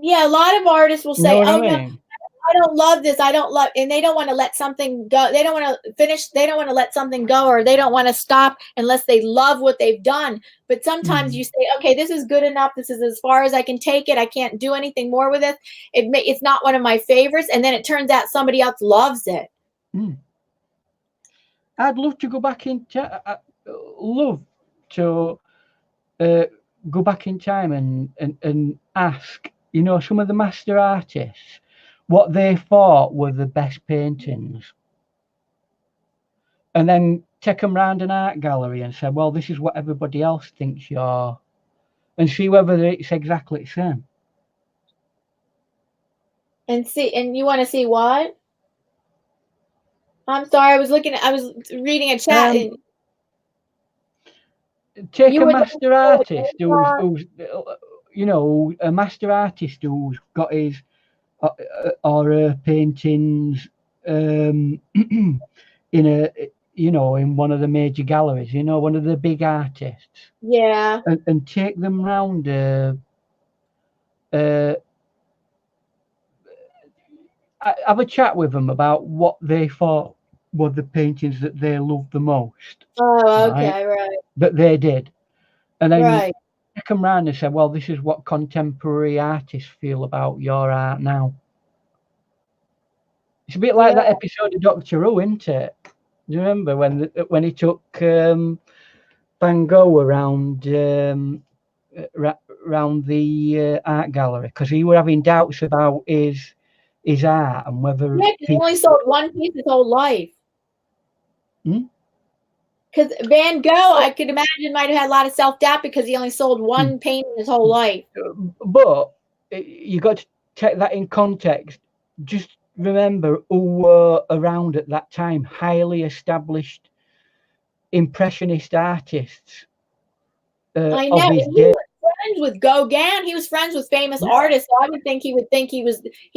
Yeah, a lot of artists will You know say, what "Oh I no, mean? I don't love this. I don't love," and they don't want to let something go. They don't want to finish. They don't want to let something go, or they don't want to stop unless they love what they've done. But sometimes you say, "Okay, this is good enough. This is as far as I can take it. I can't do anything more with it. It's not one of my favorites." And then it turns out somebody else loves it. I'd love to go back in. Love to go back in time and ask, you know, some of the master artists what they thought were the best paintings, and then take them round an art gallery and say, well, this is what everybody else thinks you're, and see whether it's exactly the same. And see, and you want to see what? I'm sorry, I was reading a chat. And Take you a would master artist who's you know, a master artist who's got his or her paintings in a, you know, in one of the major galleries, you know, one of the big artists, yeah. and take them round have a chat with them about what they thought were the paintings that they loved the most. Oh, okay, right. That they did, and then Right. take them round and say, well, this is what contemporary artists feel about your art now. It's a bit like that episode of Doctor Who, isn't it? Do you remember when he took Van Gogh around around the art gallery because he were having doubts about his art and whether he only sold one piece his whole life. Because Van Gogh, I could imagine, might have had a lot of self-doubt because he only sold one painting his whole life. But you got to take that in context. Just remember who were around at that time, highly established impressionist artists. I know. He was friends with Gauguin. He was friends with famous artists. So I would think he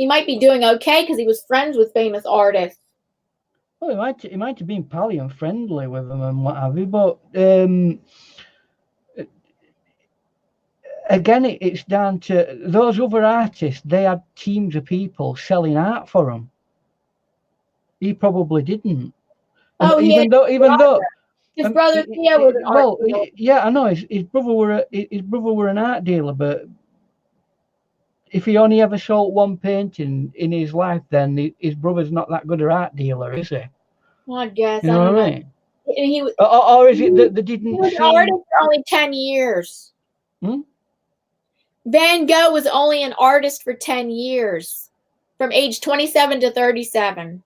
might be doing okay because he was friends with famous artists. Well, he might have been pally and friendly with them and what have you, but again, it's down to those other artists. They had teams of people selling art for them. He probably didn't. And oh, even though his brother Theo was an art dealer. Yeah, I know his brother were an art dealer, but if he only ever sold one painting in his life, then his brother's not that good an art dealer, is he? I guess. You know what I mean? And he was, or is it that they didn't he was see? an artist for only 10 years. Van Gogh was only an artist for 10 years, from age 27 to 37.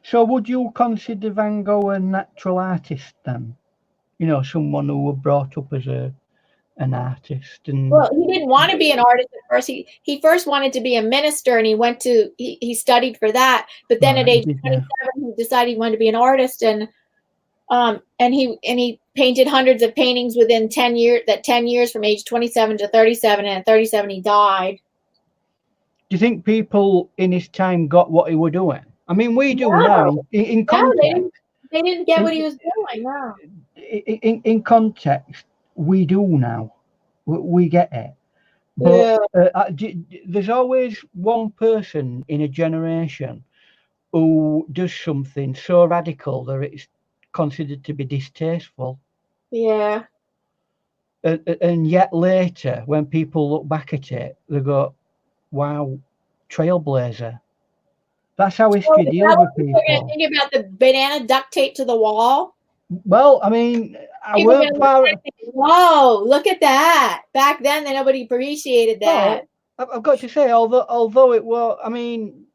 So would you consider Van Gogh a natural artist then? You know, someone who was brought up as an artist. And well, he didn't want to be an artist at first. He first wanted to be a minister, and he studied for that. But then at age 27, he decided he wanted to be an artist, and he painted hundreds of paintings within 10 years. That 10 years from age 27 to 37, and at 37 he died. Do you think people in his time got what he was doing? I mean, we do now. In context, they didn't get what he was doing. No. In context, we do now. We get it. But there's always one person in a generation who does something so radical that it's considered to be distasteful. Yeah. And yet later, when people look back at it, they go, wow, trailblazer. That's how history deals with people. Think about the banana duct tape to the wall. Well, I mean, I weren't far. Whoa, look at that! Back then, nobody appreciated that. Well, I've got to say, although it was, I mean,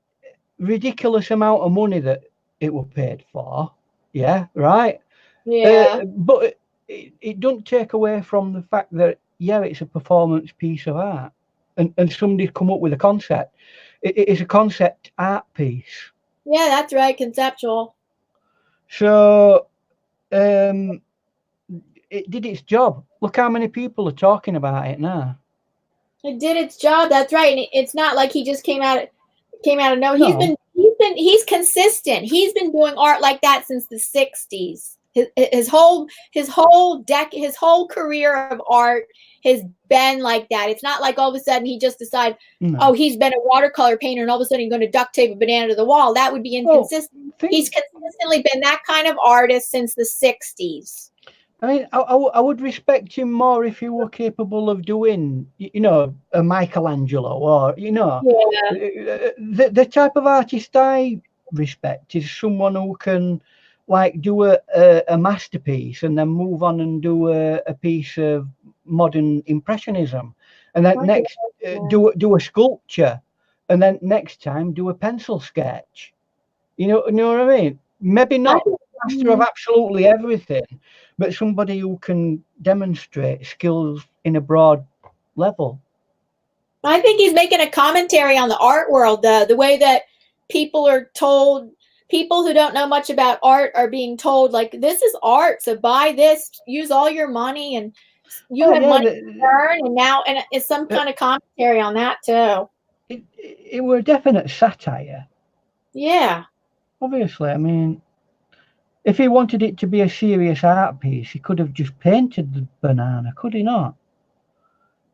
ridiculous amount of money that it was paid for. Yeah, right. Yeah. But it doesn't take away from the fact that it's a performance piece of art, and somebody's come up with a concept. it's a concept art piece. Yeah, that's right, conceptual. So it did its job. Look how many people are talking about it now. It did its job. That's right. And it's not like he just came out of nowhere. No. He's consistent. He's been doing art like that since the 60s. His whole career of art has been like that. It's not like all of a sudden he just decided, No. oh, he's been a watercolor painter and all of a sudden he's going to duct tape a banana to the wall. That would be inconsistent. He's consistently been that kind of artist since the 60s. I mean, I would respect him more if he were capable of doing, you know, a Michelangelo, or, you know, the type of artist I respect is someone who can, like, do a masterpiece and then move on and do a piece of modern impressionism, and then next do a sculpture, and then next time do a pencil sketch. You know what I mean? Maybe not master of absolutely everything, but somebody who can demonstrate skills in a broad level. I think he's making a commentary on the art world, the way that people are told, people who don't know much about art are being told, like, this is art, so buy this, use all your money, and you have money to earn, and now, and it's some kind of commentary on that too. It were a definite satire. Yeah. Obviously, I mean, if he wanted it to be a serious art piece, he could have just painted the banana, could he not?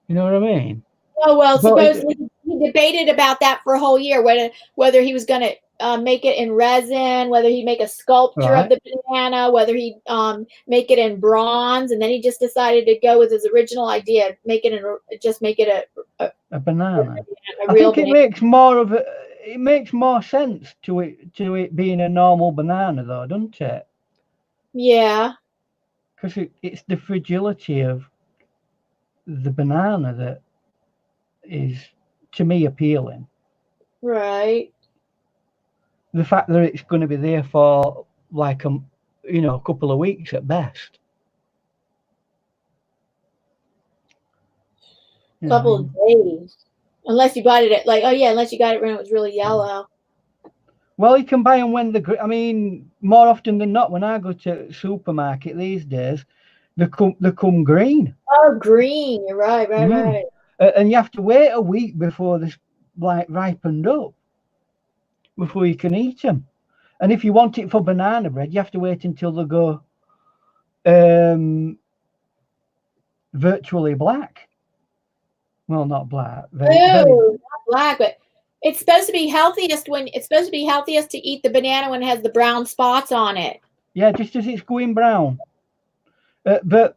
You know what I mean? Oh, well, supposedly he debated about that for a whole year, whether he was going to make it in resin, whether he'd make a sculpture of the banana, whether he'd make it in bronze, and then he just decided to go with his original idea, make it a banana. I think it makes more of it makes more sense to it being a normal banana, though, doesn't it? Yeah. Because it's the fragility of the banana that is, to me, appealing. Right. The fact that it's going to be there for like a couple of weeks at best. Couple of days, unless you bought it at unless you got it when it was really yellow. Well, you can buy them when more often than not, when I go to the supermarket these days, they come green. Oh, green! You're right, right. And you have to wait a week before they're like ripened up, before you can eat them. And if you want it for banana bread, you have to wait until they go virtually black. Well, not black. Not black, but it's supposed to be healthiest to eat the banana when it has the brown spots on it. Yeah, just as it's going brown. But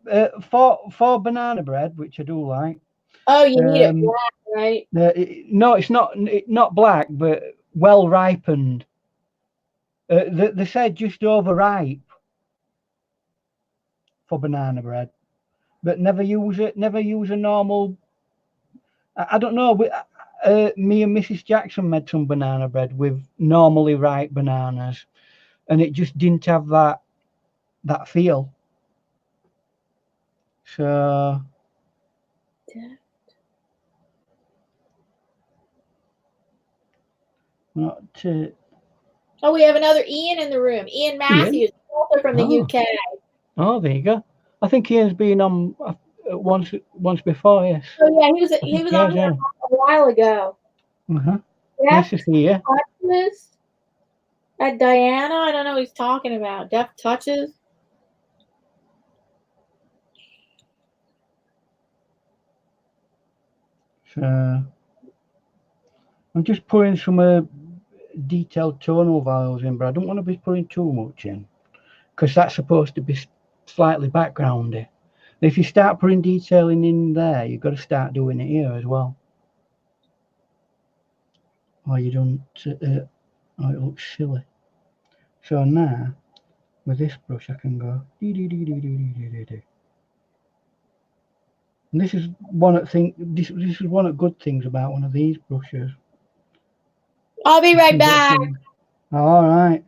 for banana bread, which I do like. Oh, you need it black, right? No, it's not black, but well ripened. They said just overripe for banana bread, but never use it. Never use a normal. I don't know. Me and Mrs. Jackson made some banana bread with normally ripe bananas, and it just didn't have that feel. So. Not to. Oh, we have another Ian in the room. Ian Matthews, also from the UK. Oh, there you go. I think Ian's been on once before. Yes. Oh yeah, he was on here a while ago. Nice to see you. At Diana, I don't know what he's talking about. Deft touches. So I'm just putting some detailed tonal values in, but I don't want to be putting too much in, because that's supposed to be slightly backgroundy. If you start putting detailing in there, you've got to start doing it here as well, or you don't. Or it looks silly. So now, with this brush, I can go. And this is one of this is one of the good things about one of these brushes. I'll be right back. All right.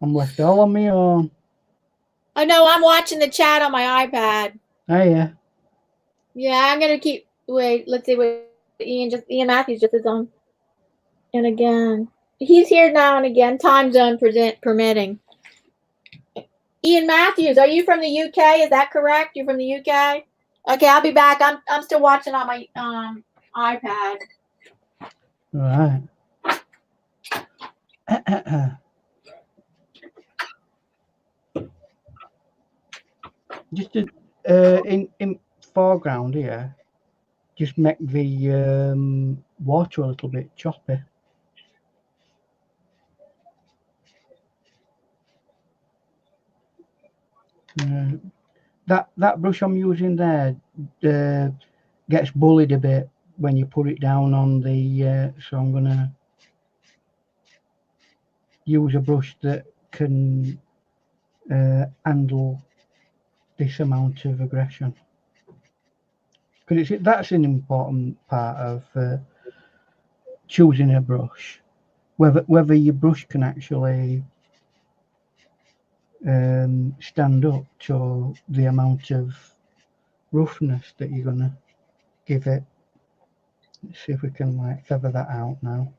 I'm left all on my own. Oh no, I'm watching the chat on my iPad. Oh yeah. Yeah, I'm gonna keep. Wait, let's see what Ian Matthews just is on. And again, he's here now and again, time zone permitting. Ian Matthews, are you from the UK? Is that correct? You're from the UK? Okay, I'll be back. I'm still watching on my iPad. Right. Just in foreground here, just make the water a little bit choppy. That brush I'm using there gets bullied a bit when you put it down on the so I'm gonna use a brush that can handle this amount of aggression, because that's an important part of choosing a brush, whether your brush can actually stand up to the amount of roughness that you're gonna give it. Let's see if we can like feather that out now.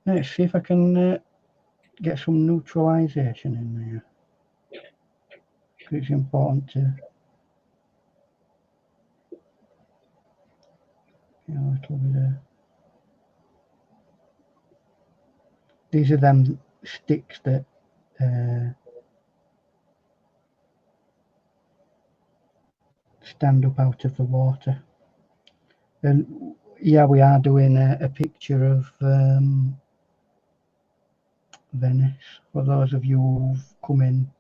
Let's see if I can get some neutralization in there. It's important to get a little bit of. These are them sticks that stand up out of the water. And yeah, we are doing a picture of Venice for those of you who've come in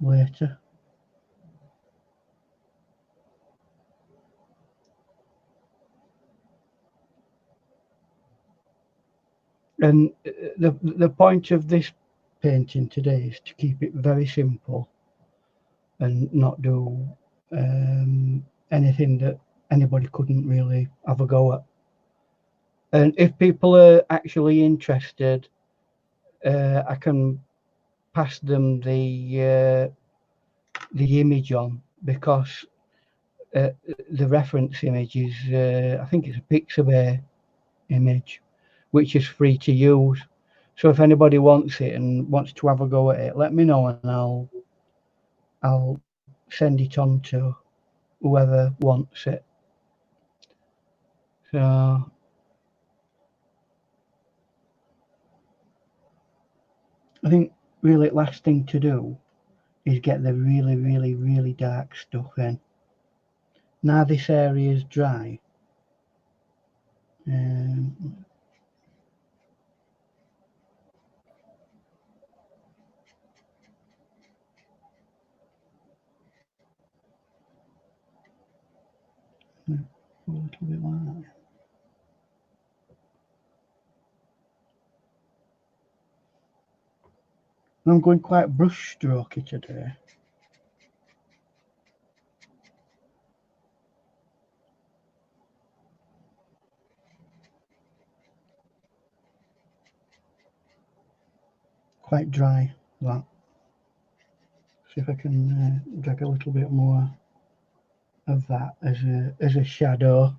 later. And the point of this painting today is to keep it very simple and not do anything that anybody couldn't really have a go at. And if people are actually interested, I can pass them the image on, because the reference image is I think it's a Pixabay image, which is free to use. So if anybody wants it and wants to have a go at it, let me know and I'll send it on to whoever wants it. So I think really last thing to do is get the really dark stuff in. Now this area is dry. A little bit like that. I'm going quite brush strokey today. Quite dry, that. See if I can drag a little bit more of that as a shadow.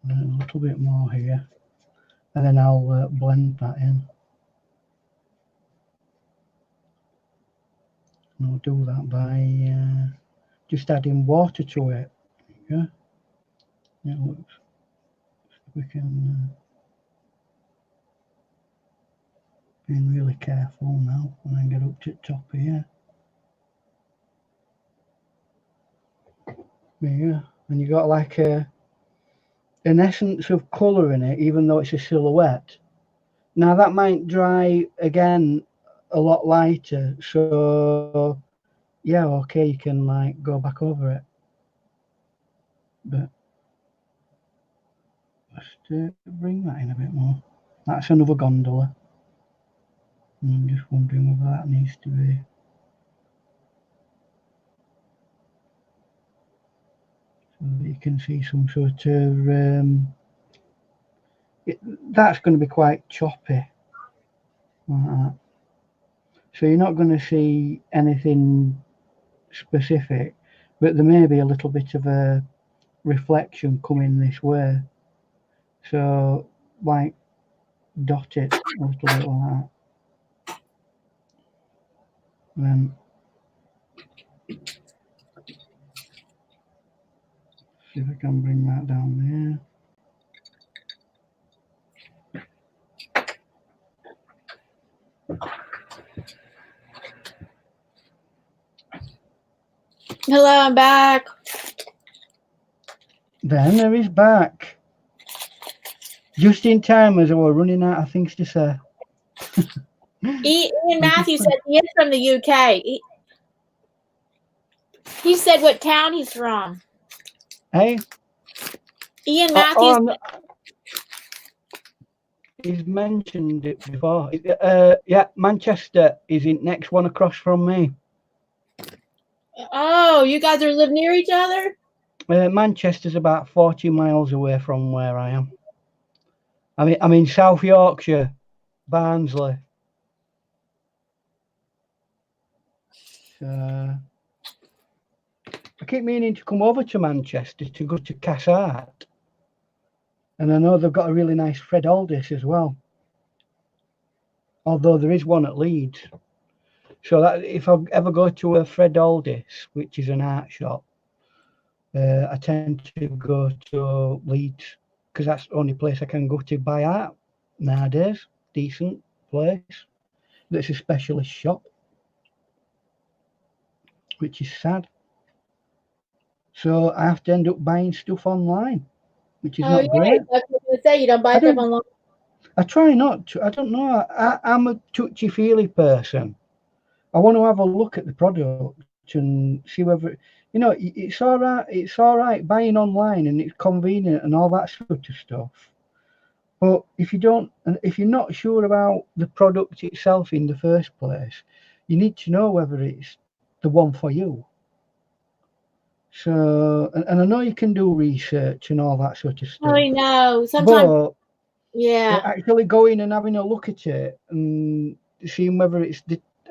And a little bit more here, and then I'll blend that in. And I'll do that by just adding water to it. Yeah, it looks. We can being really careful now when I get up to the top here. Yeah, and you got like an essence of colour in it, even though it's a silhouette. Now that might dry again a lot lighter, so yeah, okay, you can like go back over it. But Just bring that in a bit more. That's another gondola. I'm just wondering whether that needs to be. So that you can see some sort of. That's going to be quite choppy. Like that. So you're not going to see anything specific, but there may be a little bit of a reflection coming this way. So, like, dot it a little bit like that. And then see if I can bring that down there. Hello, I'm back. Then there is back. Just in time as I were running out of things to say. Ian Matthews said he is from the UK. He said what town he's from. Hey? Ian Matthews. He's mentioned it before. Yeah, Manchester is in next one across from me. Oh, you guys are live near each other? Manchester's about 40 miles away from where I am. I'm in South Yorkshire, Barnsley. So I keep meaning to come over to Manchester to go to Cass Art. And I know they've got a really nice Fred Aldis as well. Although there is one at Leeds. So that if I ever go to a Fred Aldis, which is an art shop, I tend to go to Leeds because that's the only place I can go to buy art nowadays. Decent place. That's a specialist shop, which is sad. So I have to end up buying stuff online, which is not great. That's what I was say. You don't buy stuff online. I try not to. I don't know. I'm a touchy-feely person. I want to have a look at the product and see whether, you know, it's all right. It's all right buying online and it's convenient and all that sort of stuff. But if you're not sure about the product itself in the first place, you need to know whether it's the one for you. So, and I know you can do research and all that sort of stuff. I know. Sometimes, but yeah. Actually going and having a look at it and seeing whether it's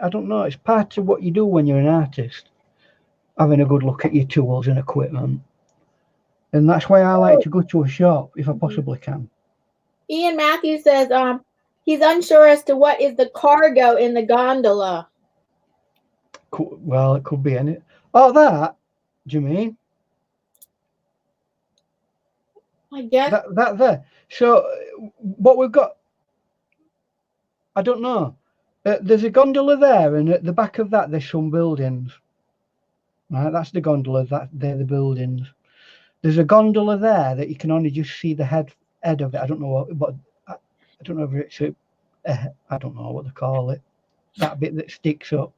I don't know, it's part of what you do when you're an artist. Having a good look at your tools and equipment. And that's why I like to go to a shop if I possibly can. Ian Matthews says he's unsure as to what is the cargo in the gondola. Well, it could be any. Oh, that, do you mean? I guess. That there. So what we've got, I don't know. There's a gondola there, and at the back of that, there's some buildings. Right, that's the gondola. They're the buildings. There's a gondola there that you can only just see the head of it. I don't know what I don't know if it's I don't know what they call it. That bit that sticks up.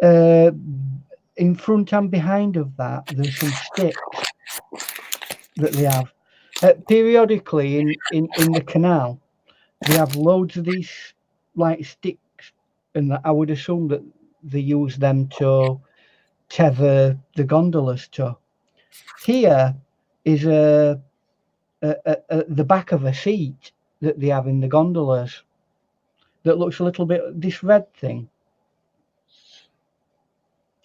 In front and behind of that, there's some sticks that they have. Periodically in the canal, they have loads of these like sticks, and I would assume that they use them to tether the gondolas to. Here is the back of a seat that they have in the gondolas that looks a little bit this red thing.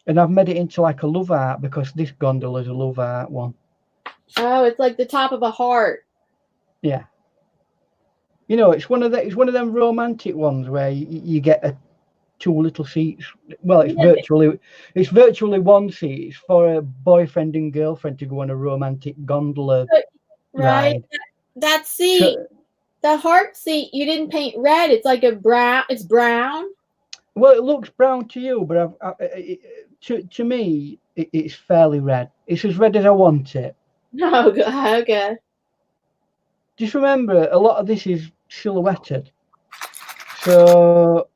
And I've made it into like a love art because this gondola is a love art one. Oh, it's like the top of a heart. Yeah. You know, it's one of them romantic ones where you get two little seats. Well, it's virtually one seat. It's for a boyfriend and girlfriend to go on a romantic gondola right ride. That seat, the heart seat, you didn't paint red. It's like a brown. It's brown. Well, it looks brown to you, but to me, it's fairly red. It's as red as I want it. Oh, okay. Just remember, a lot of this is silhouetted. So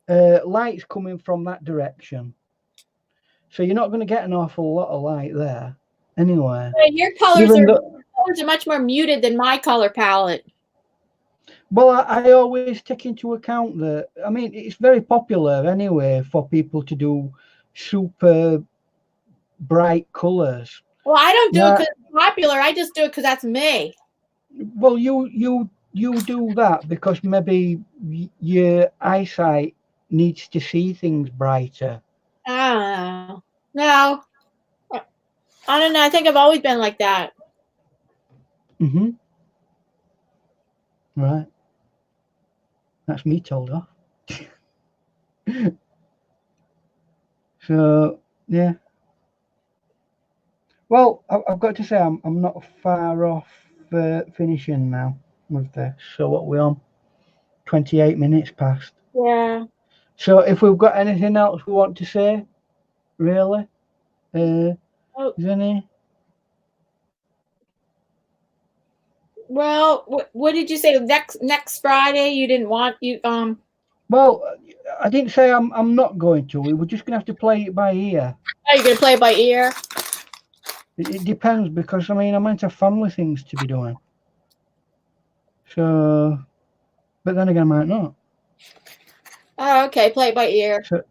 light's coming from that direction. So you're not going to get an awful lot of light there. Anyway. Your colors are colors are much more muted than my color palette. Well, I always take into account that, I mean, it's very popular anyway for people to do super bright colors. Well, I don't do it Now, because it's popular. I just do it because that's me. well, you do that because maybe your eyesight needs to see things brighter. I don't know. No, I don't know. I think I've always been like that. Mm-hmm. Right. That's me told off. So yeah. Well, I've got to say I'm not far off finishing now with this. So what we on? 28 minutes past. Yeah. So if we've got anything else we want to say, really, Oh, is any? well, what did you say? Next Friday, you didn't want you Well, I didn't say I'm not going to. We're just gonna have to play it by ear. Oh, you're gonna play it by ear? It depends because I mean I might have family things to be doing. So, but then again, I might not. Oh, okay. Play it by ear. So,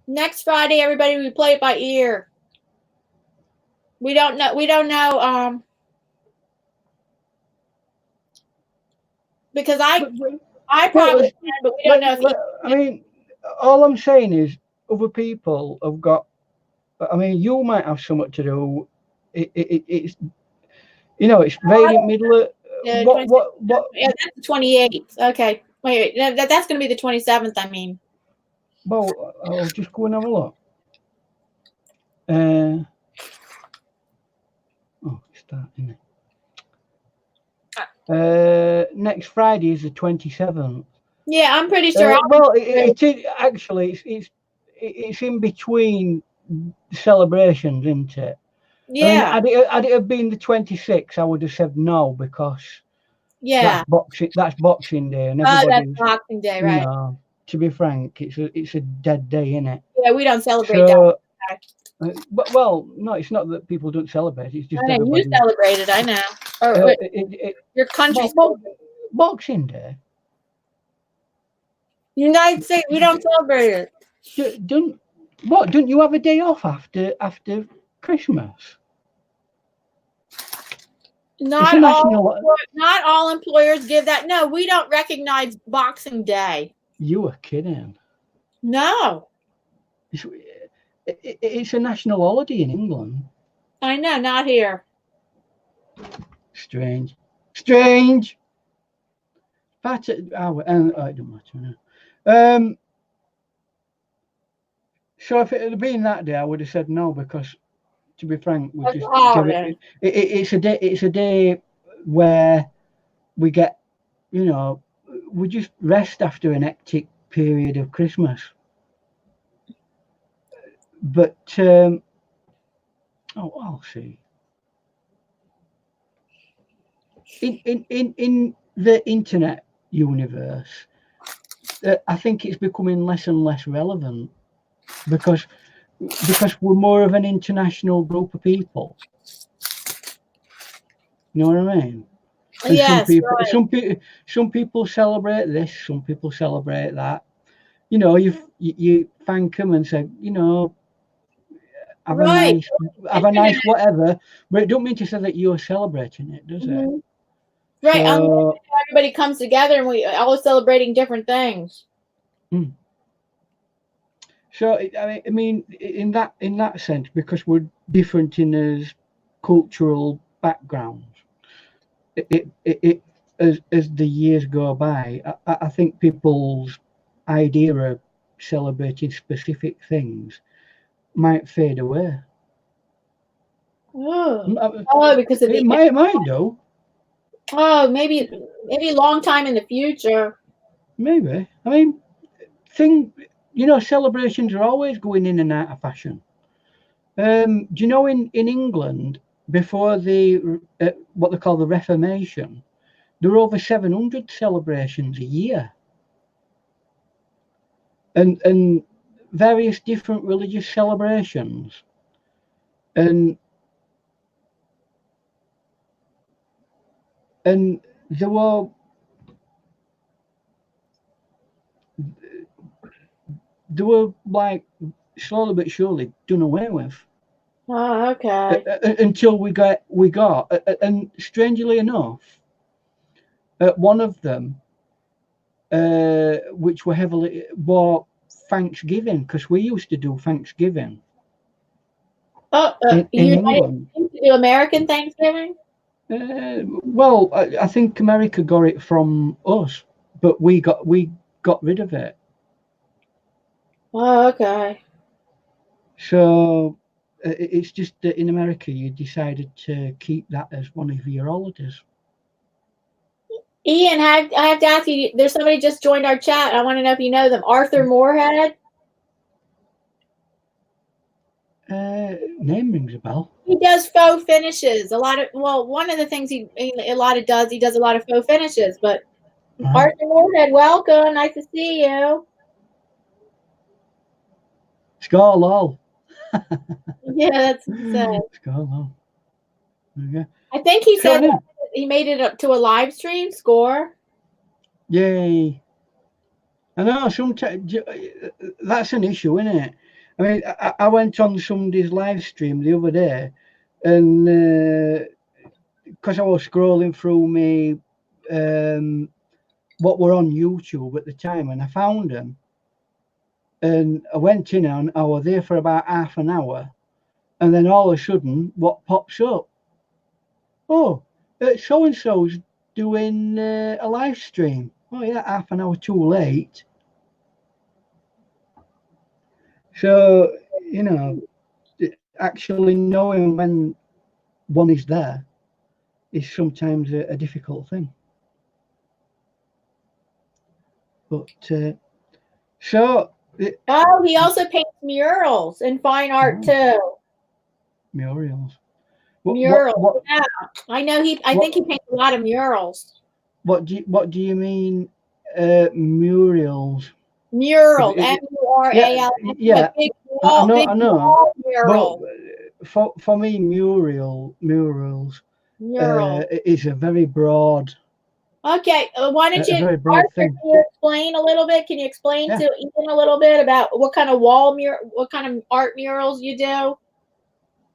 Next Friday, everybody, we play it by ear. We don't know. Because I probably can, but we don't know if I mean, all I'm saying is other people have got. I mean, you might have something to do. It's it's right in middle of what? Yeah, that's the 28th. Okay, wait, that's going to be the 27th. I mean, well, I'll just go and have a look. It's that, isn't it? Next Friday is the 27th. Yeah, I'm pretty sure. Well, it is actually. It's in between celebrations, isn't it? Yeah. I mean, had it have been the 26th, I would have said no because yeah, that's Boxing Day, and that's everybody's Boxing Day, right? You know, to be frank, it's a dead day, isn't it? Yeah, we don't celebrate that. But well, no, it's not that people don't celebrate. It's just I know everybody. you celebrate it. I know. Your country's Boxing Day. United States, we don't celebrate it. Don't you have a day off after Christmas? Not all employers give that. No, we don't recognize Boxing Day. You were kidding. No. It's a national holiday in England. I know, not here. Strange. But it doesn't matter now. So if it had been that day, I would have said no because, to be frank, we just give it. It's a day where we get, we just rest after an hectic period of Christmas. But I'll see. In the internet universe, I think it's becoming less and less relevant because we're more of an international group of people. You know what I mean? And yes, some people celebrate this, some people celebrate that. You thank them and say, have a nice whatever, but it don't mean to say that you're celebrating it, does it? Right. So, everybody comes together and we all celebrating different things. So I mean, in that sense, because we're different in as cultural backgrounds, as the years go by, I think people's idea of celebrating specific things might fade away. Because of it might do. Oh, maybe a long time in the future. Maybe. I mean, celebrations are always going in and out of fashion. Do you know in England before the what they call the Reformation, there were over 700 celebrations a year, and various different religious celebrations. and they were like slowly but surely done away with. Oh, okay. Until we got, and strangely enough, one of them, which were heavily Thanksgiving, because we used to do Thanksgiving. Oh, in England. To do American Thanksgiving? Well, I think America got it from us, but we got rid of it. Oh, okay. So it's just that in America you decided to keep that as one of your holidays. Ian, I have to ask you, there's somebody just joined our chat. I want to know if you know them. Arthur Moorhead? Name rings a bell. He does faux finishes. One of the things he does a lot of faux finishes. But Arthur Moorhead, welcome. Nice to see you. Scarlol. Yeah, that's what he said. Scarlol. Okay. I think he said he made it up to a live stream score. Yay. I know, sometimes that's an issue, isn't it? I mean, I went on somebody's live stream the other day, and because I was scrolling through me what were on YouTube at the time, and I found them, and I went in and I was there for about half an hour, and then all of a sudden, what pops up? Oh, so and so's doing a live stream. Oh yeah, half an hour too late. So, you know, actually knowing when one is there is sometimes a difficult thing. But so. Oh, he also paints murals and fine art too. Murals. Murals. Yeah, I know I think he paints a lot of murals. What do you mean, murals? Murals. M-U-R-A-L. Yeah. Big wall, I know. big wall mural. But for me, murals is a very broad. Okay, why don't you, Arthur, can you explain a little bit? Can you explain to Ethan a little bit about what kind of what kind of art murals you do?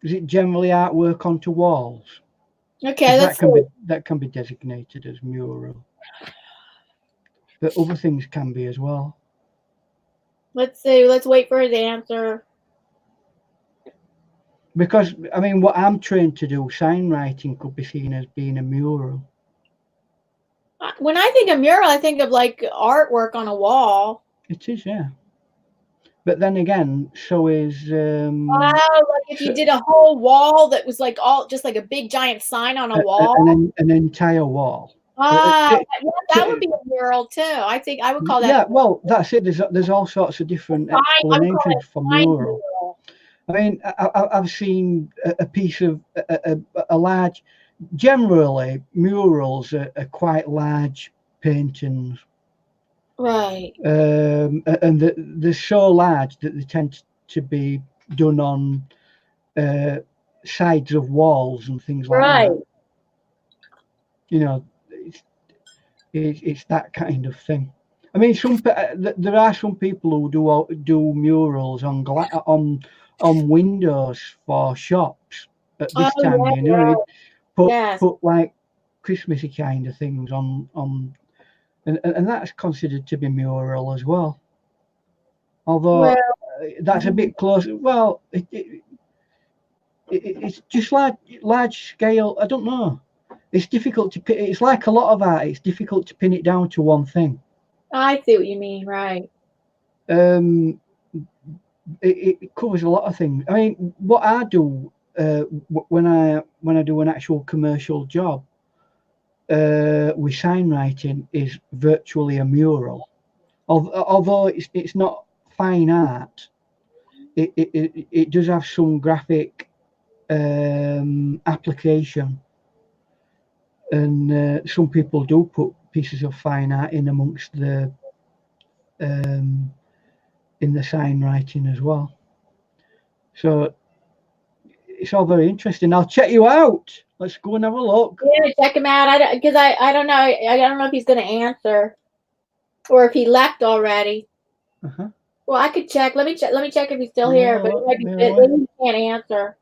Is it generally artwork onto walls? Okay, that can be designated as mural, but other things can be as well. Let's see. Let's wait for his answer. Because I mean, what I'm trained to do, sign writing, could be seen as being a mural. When I think of mural, I think of like artwork on a wall. It is, yeah. But then again, so is. Wow, like if you did a whole wall that was like just like a big giant sign on a wall. An entire wall. Yeah, that would be a mural too. I think I would call that. Yeah, well, that's it. There's all sorts of different explanations for mural. I mean, I've seen a piece of a large. Generally, murals are quite large paintings. Right. And they're so large that they tend to be done on sides of walls and things like that. You know, it's that kind of thing. I mean, there are some people who do murals on windows for shops at this time. You know, put like Christmassy kind of things on, and that's considered to be mural as well. Although that's a bit close. Well, it's just like large scale. I don't know. It's difficult to pin. It's like a lot of art. It's difficult to pin it down to one thing. I see what you mean, right? It covers a lot of things. I mean, what I do when I do an actual commercial job with sign writing is virtually a mural. Although it's not fine art, it does have some graphic application, and some people do put pieces of fine art in amongst the in the sign writing as well. So it's all very interesting. I'll check you out. Let's go and have a look. Yeah, check him out. I don't know. I don't know if he's going to answer or if he left already. Well, I could check. Let me check. Let me check if he's still here. But it might be he can't answer.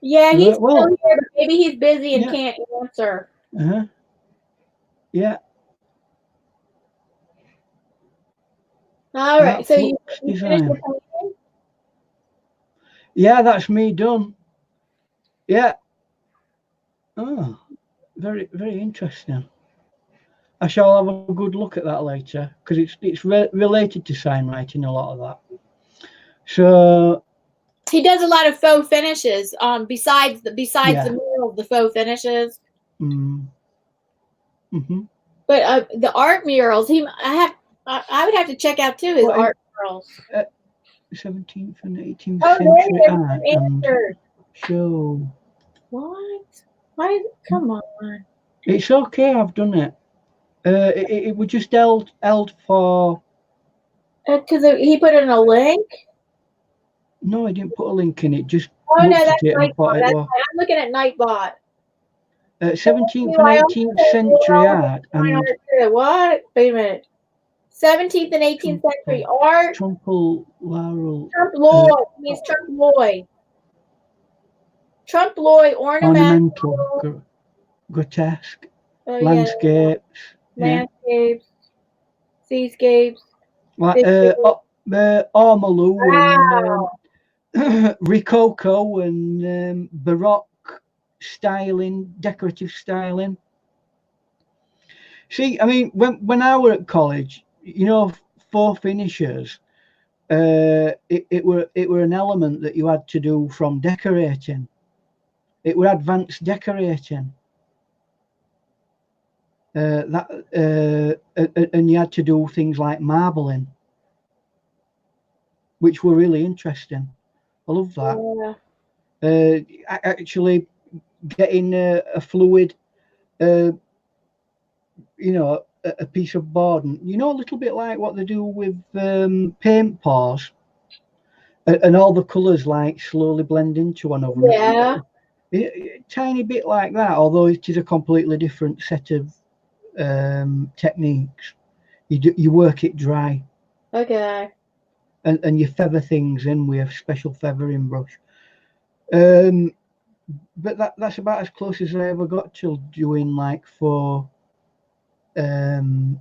Yeah, he's still here, but maybe he's busy and can't answer. Yeah. All right. So you finished the painting? Yeah, that's me done. Yeah. Oh, very, very interesting. I shall have a good look at that later because it's related to sign writing, a lot of that. So he does a lot of faux finishes. Besides the mural, the faux finishes. But the art murals, I would have to check out too his art murals. 17th and 18th century art and show. What? Why? Come on. It's okay. I've done it. It was just held for. Because he put in a link. No, I didn't put a link in it. Just no, that's Nightbot. I'm looking at Nightbot. 17th and 18th century art and what? Wait a minute. 17th and 18th century art. Trump Lloyd. Trump Lloyd ornamental, grotesque, landscapes, seascapes, like Ormolu and Rococo and Baroque styling, decorative styling. See, I mean, when I were at college, you know, faux finishes, it were an element that you had to do from decorating. It were advanced decorating. And you had to do things like marbling, which were really interesting. I love that. Yeah. Actually, getting a fluid, you know, a piece of board, and you know, a little bit like what they do with paint pours, and all the colours like slowly blend into one another. Yeah. A tiny bit like that, although it is a completely different set of techniques. You work it dry. Okay. And you feather things in with a special feathering brush. But that's about as close as I ever got to doing like for. We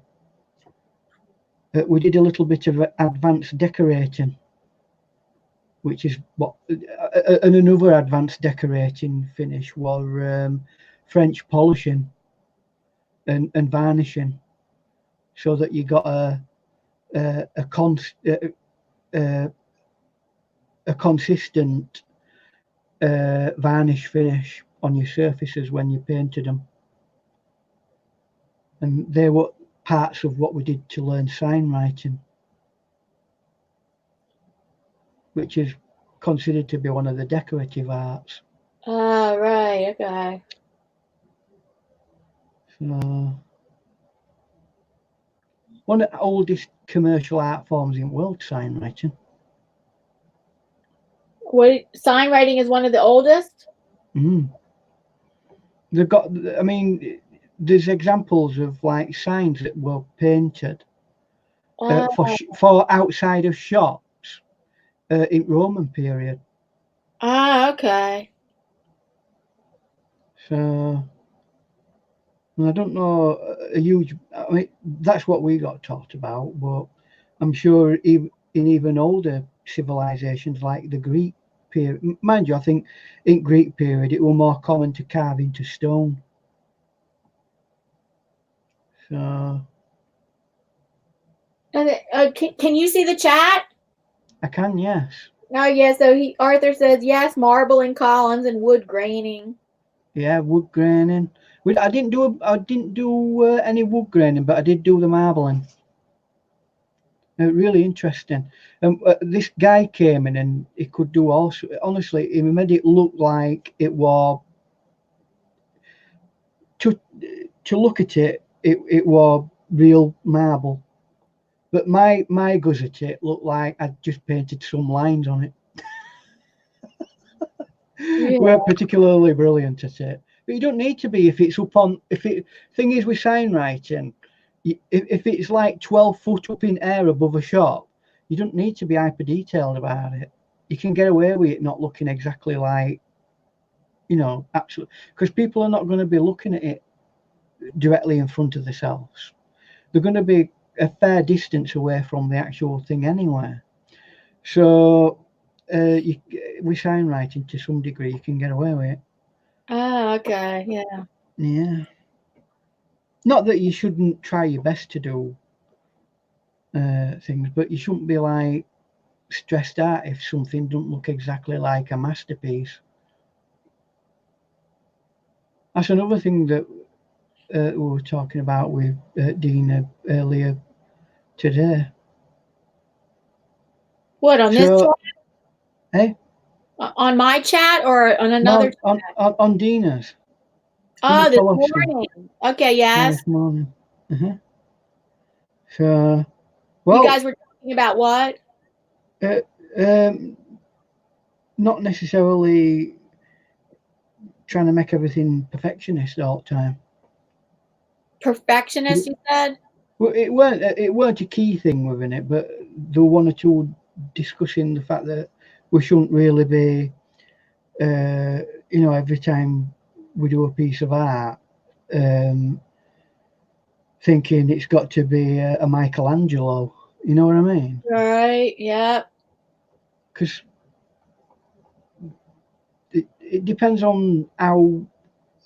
did a little bit of advanced decorating, which is what, and another advanced decorating finish was French polishing and varnishing, so that you got a consistent varnish finish on your surfaces when you painted them. And they were parts of what we did to learn sign writing, which is considered to be one of the decorative arts. Oh, right, okay. So, one of the oldest commercial art forms in the world, sign writing. What, sign writing is one of the oldest? They've got, I mean, there's examples of like signs that were painted for outside of shops in Roman period. Ah, okay. So I don't know a huge. I mean, that's what we got taught about, but I'm sure in even older civilizations like the Greek period, mind you, I think in Greek period it was more common to carve into stone. So. And can you see the chat? I can, yes. Oh, yeah. So Arthur says yes, marble and columns and wood graining. Yeah, wood graining. I didn't do any wood graining, but I did do the marbling. Really interesting. This guy came in and he could do also. Honestly, he made it look like it was. To look at it, it was real marble, But my goes at it looked like I'd just painted some lines on it. Yeah. We're particularly brilliant at it. But you don't need to be if it's up on, thing is with sign writing, if it's like 12 foot up in air above a shop, you don't need to be hyper detailed about it. You can get away with it not looking exactly like, you know, absolutely, because people are not going to be looking at it directly in front of themselves. They're going to be a fair distance away from the actual thing anyway. So with sign writing, to some degree, you can get away with it. Oh, okay. Yeah. Yeah. Not that you shouldn't try your best to do things, but you shouldn't be like stressed out if something doesn't look exactly like a masterpiece. That's another thing that we were talking about with Dina earlier today. What, on this chat? Hey? On my chat or on another chat? On Dina's. Oh, this morning. Okay, yes. Yeah, this morning. So, well, you guys were talking about what? Not necessarily trying to make everything perfectionist all the time. Perfectionist, you said? Well, it weren't a key thing within it, but there were one or two discussing the fact that we shouldn't really be, you know, every time we do a piece of art, thinking it's got to be a Michelangelo. You know what I mean? Right. Yep. Because it depends on how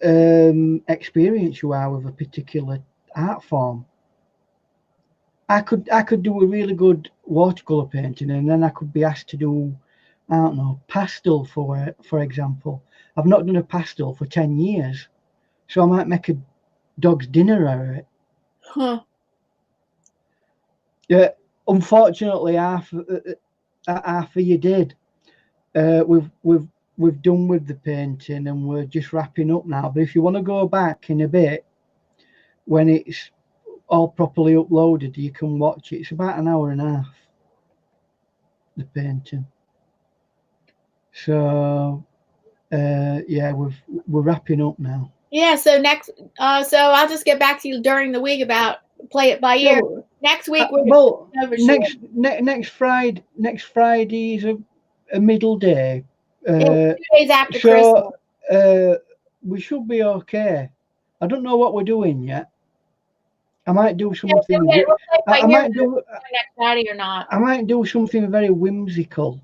experienced you are with a particular art form. I could do a really good watercolor painting, and then I could be asked to do, I don't know, pastel for example. I've not done a pastel for 10 years, so I might make a dog's dinner out of it. Huh. Yeah, unfortunately, half of you did. We've done with the painting, and we're just wrapping up now. But if you want to go back in a bit, when it's all properly uploaded, you can watch it. It's about an hour and a half, the painting. So yeah, we're wrapping up now. Yeah, so so I'll just get back to you during the week about play it by ear. So, next week well, next Friday is a middle day. 2 days after Christmas. We should be okay. I don't know what we're doing yet. I might do something. I might do next Friday or not. I might do something very whimsical,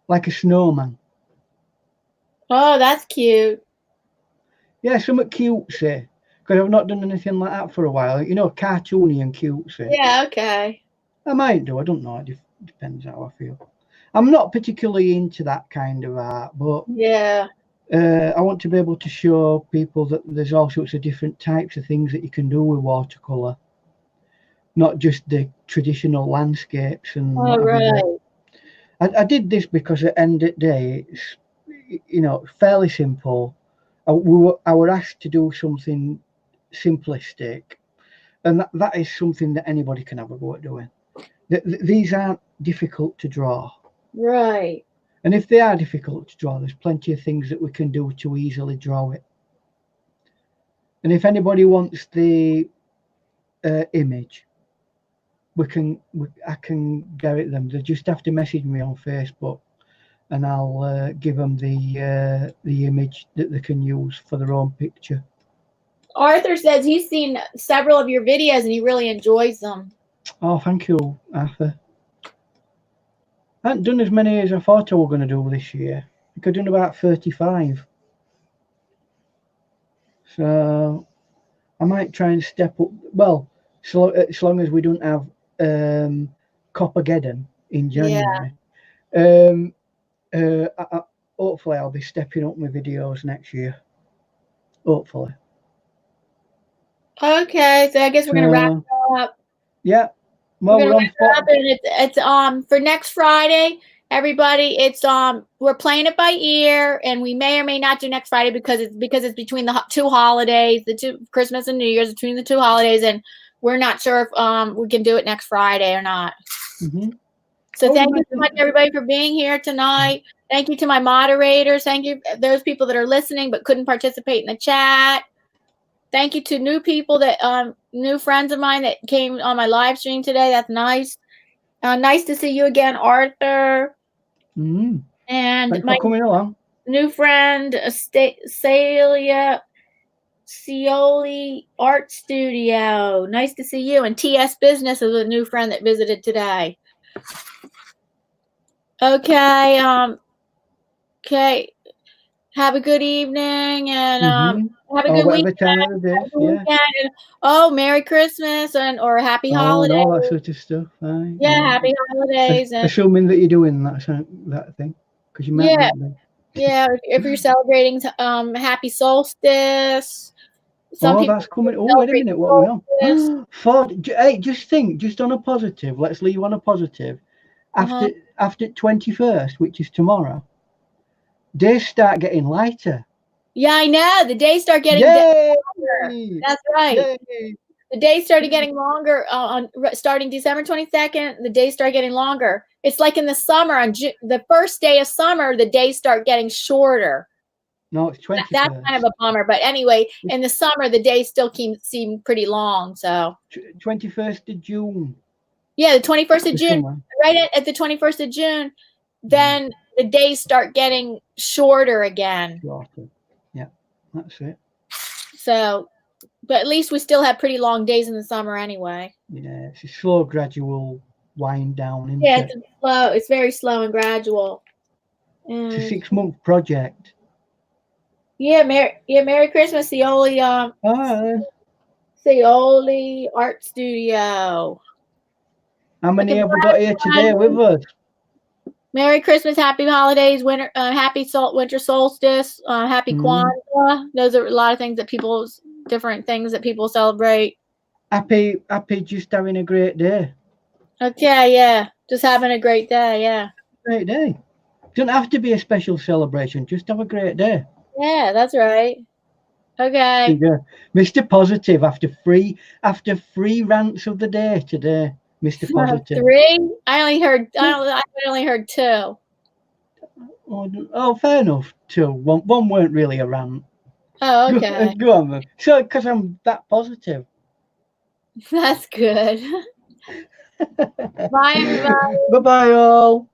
like a snowman. Oh, that's cute. Yeah, something cutesy. Because I've not done anything like that for a while. You know, cartoony and cutesy. Yeah, okay. I might do. I don't know. It depends how I feel. I'm not particularly into that kind of art, but yeah, I want to be able to show people that there's all sorts of different types of things that you can do with watercolor, not just the traditional landscapes and. Oh, right. I did this because at the end of the day, it's, you know, fairly simple. I were asked to do something simplistic, and that is something that anybody can have a go at doing. These aren't difficult to draw. Right. And if they are difficult to draw, there's plenty of things that we can do to easily draw it. And if anybody wants the image, I can get it them. They just have to message me on Facebook, and I'll give them the image that they can use for their own picture. Arthur says he's seen several of your videos and he really enjoys them. Oh, thank you, Arthur. I haven't done as many as I thought I was going to do this year. I could have done about 35. So I might try and step up. Well, so as long as we don't have Coppergeddon in January. Yeah. Hopefully I'll be stepping up my videos next year. Hopefully. Okay, so I guess we're gonna wrap it up. Yeah. Well, we're gonna wrap it up, and it's for next Friday. Everybody, it's we're playing it by ear, and we may or may not do next Friday because it's between the two holidays, the two Christmas and New Year's, between the two holidays, and we're not sure if we can do it next Friday or not. Mm-hmm. So thank you so much, everybody, for being here tonight. Thank you to my moderators. Thank you those people that are listening but couldn't participate in the chat. Thank you to new people that new friends of mine that came on my live stream today. That's nice. Nice to see you again, Arthur. Mm-hmm. And Thanks my for coming along. New friend, Celia Cioli Art Studio. Nice to see you. And TS Business is a new friend that visited today. Okay. Okay. Have a good evening and have a good weekend. Time of the day, yeah. Oh, Merry Christmas or Happy Holidays. And all that sort of stuff. Yeah, Happy Holidays. Assuming that you're doing that thing, because you might not be. Yeah, if you're celebrating Happy Solstice. Some people that's coming. Oh, wait a minute, what are we on? Hey, just think, just on a positive. Let's leave on a positive. After 21st, which is tomorrow, days start getting lighter. Yeah, I know. The days start getting longer. That's right. Yay. The days started getting longer on starting December 22nd. The days start getting longer. It's like in the summer on the first day of summer, the days start getting shorter. No, it's 21st. That's kind of a bummer, but anyway, in the summer, the days still seem pretty long. So 21st of June. Yeah, the 21st of June. Summer. Right at the 21st of June, then the days start getting shorter again. Shorter. Yeah, that's it. So, but at least we still have pretty long days in the summer anyway. Yeah, it's a slow, gradual wind down. Yeah, it's slow. It's very slow and gradual. It's a 6-month project. Yeah, Merry Christmas, Cioli. Cioli Art Studio. How many have we got here today with us? Merry Christmas, Happy Holidays, Happy Winter Solstice, Happy Kwanzaa. Those are a lot of things that different things that people celebrate. Happy, just having a great day. Okay, yeah, just having a great day, yeah. Great day. Doesn't have to be a special celebration. Just have a great day. Yeah, that's right. Okay. Mr. Positive after three rants of the day today. Mr. Positive. 3? I only heard 2. Oh, fair enough. 2. One weren't really a rant. Oh, okay. Go on then. So, because I'm that positive. That's good. Bye, everybody. Bye-bye, all.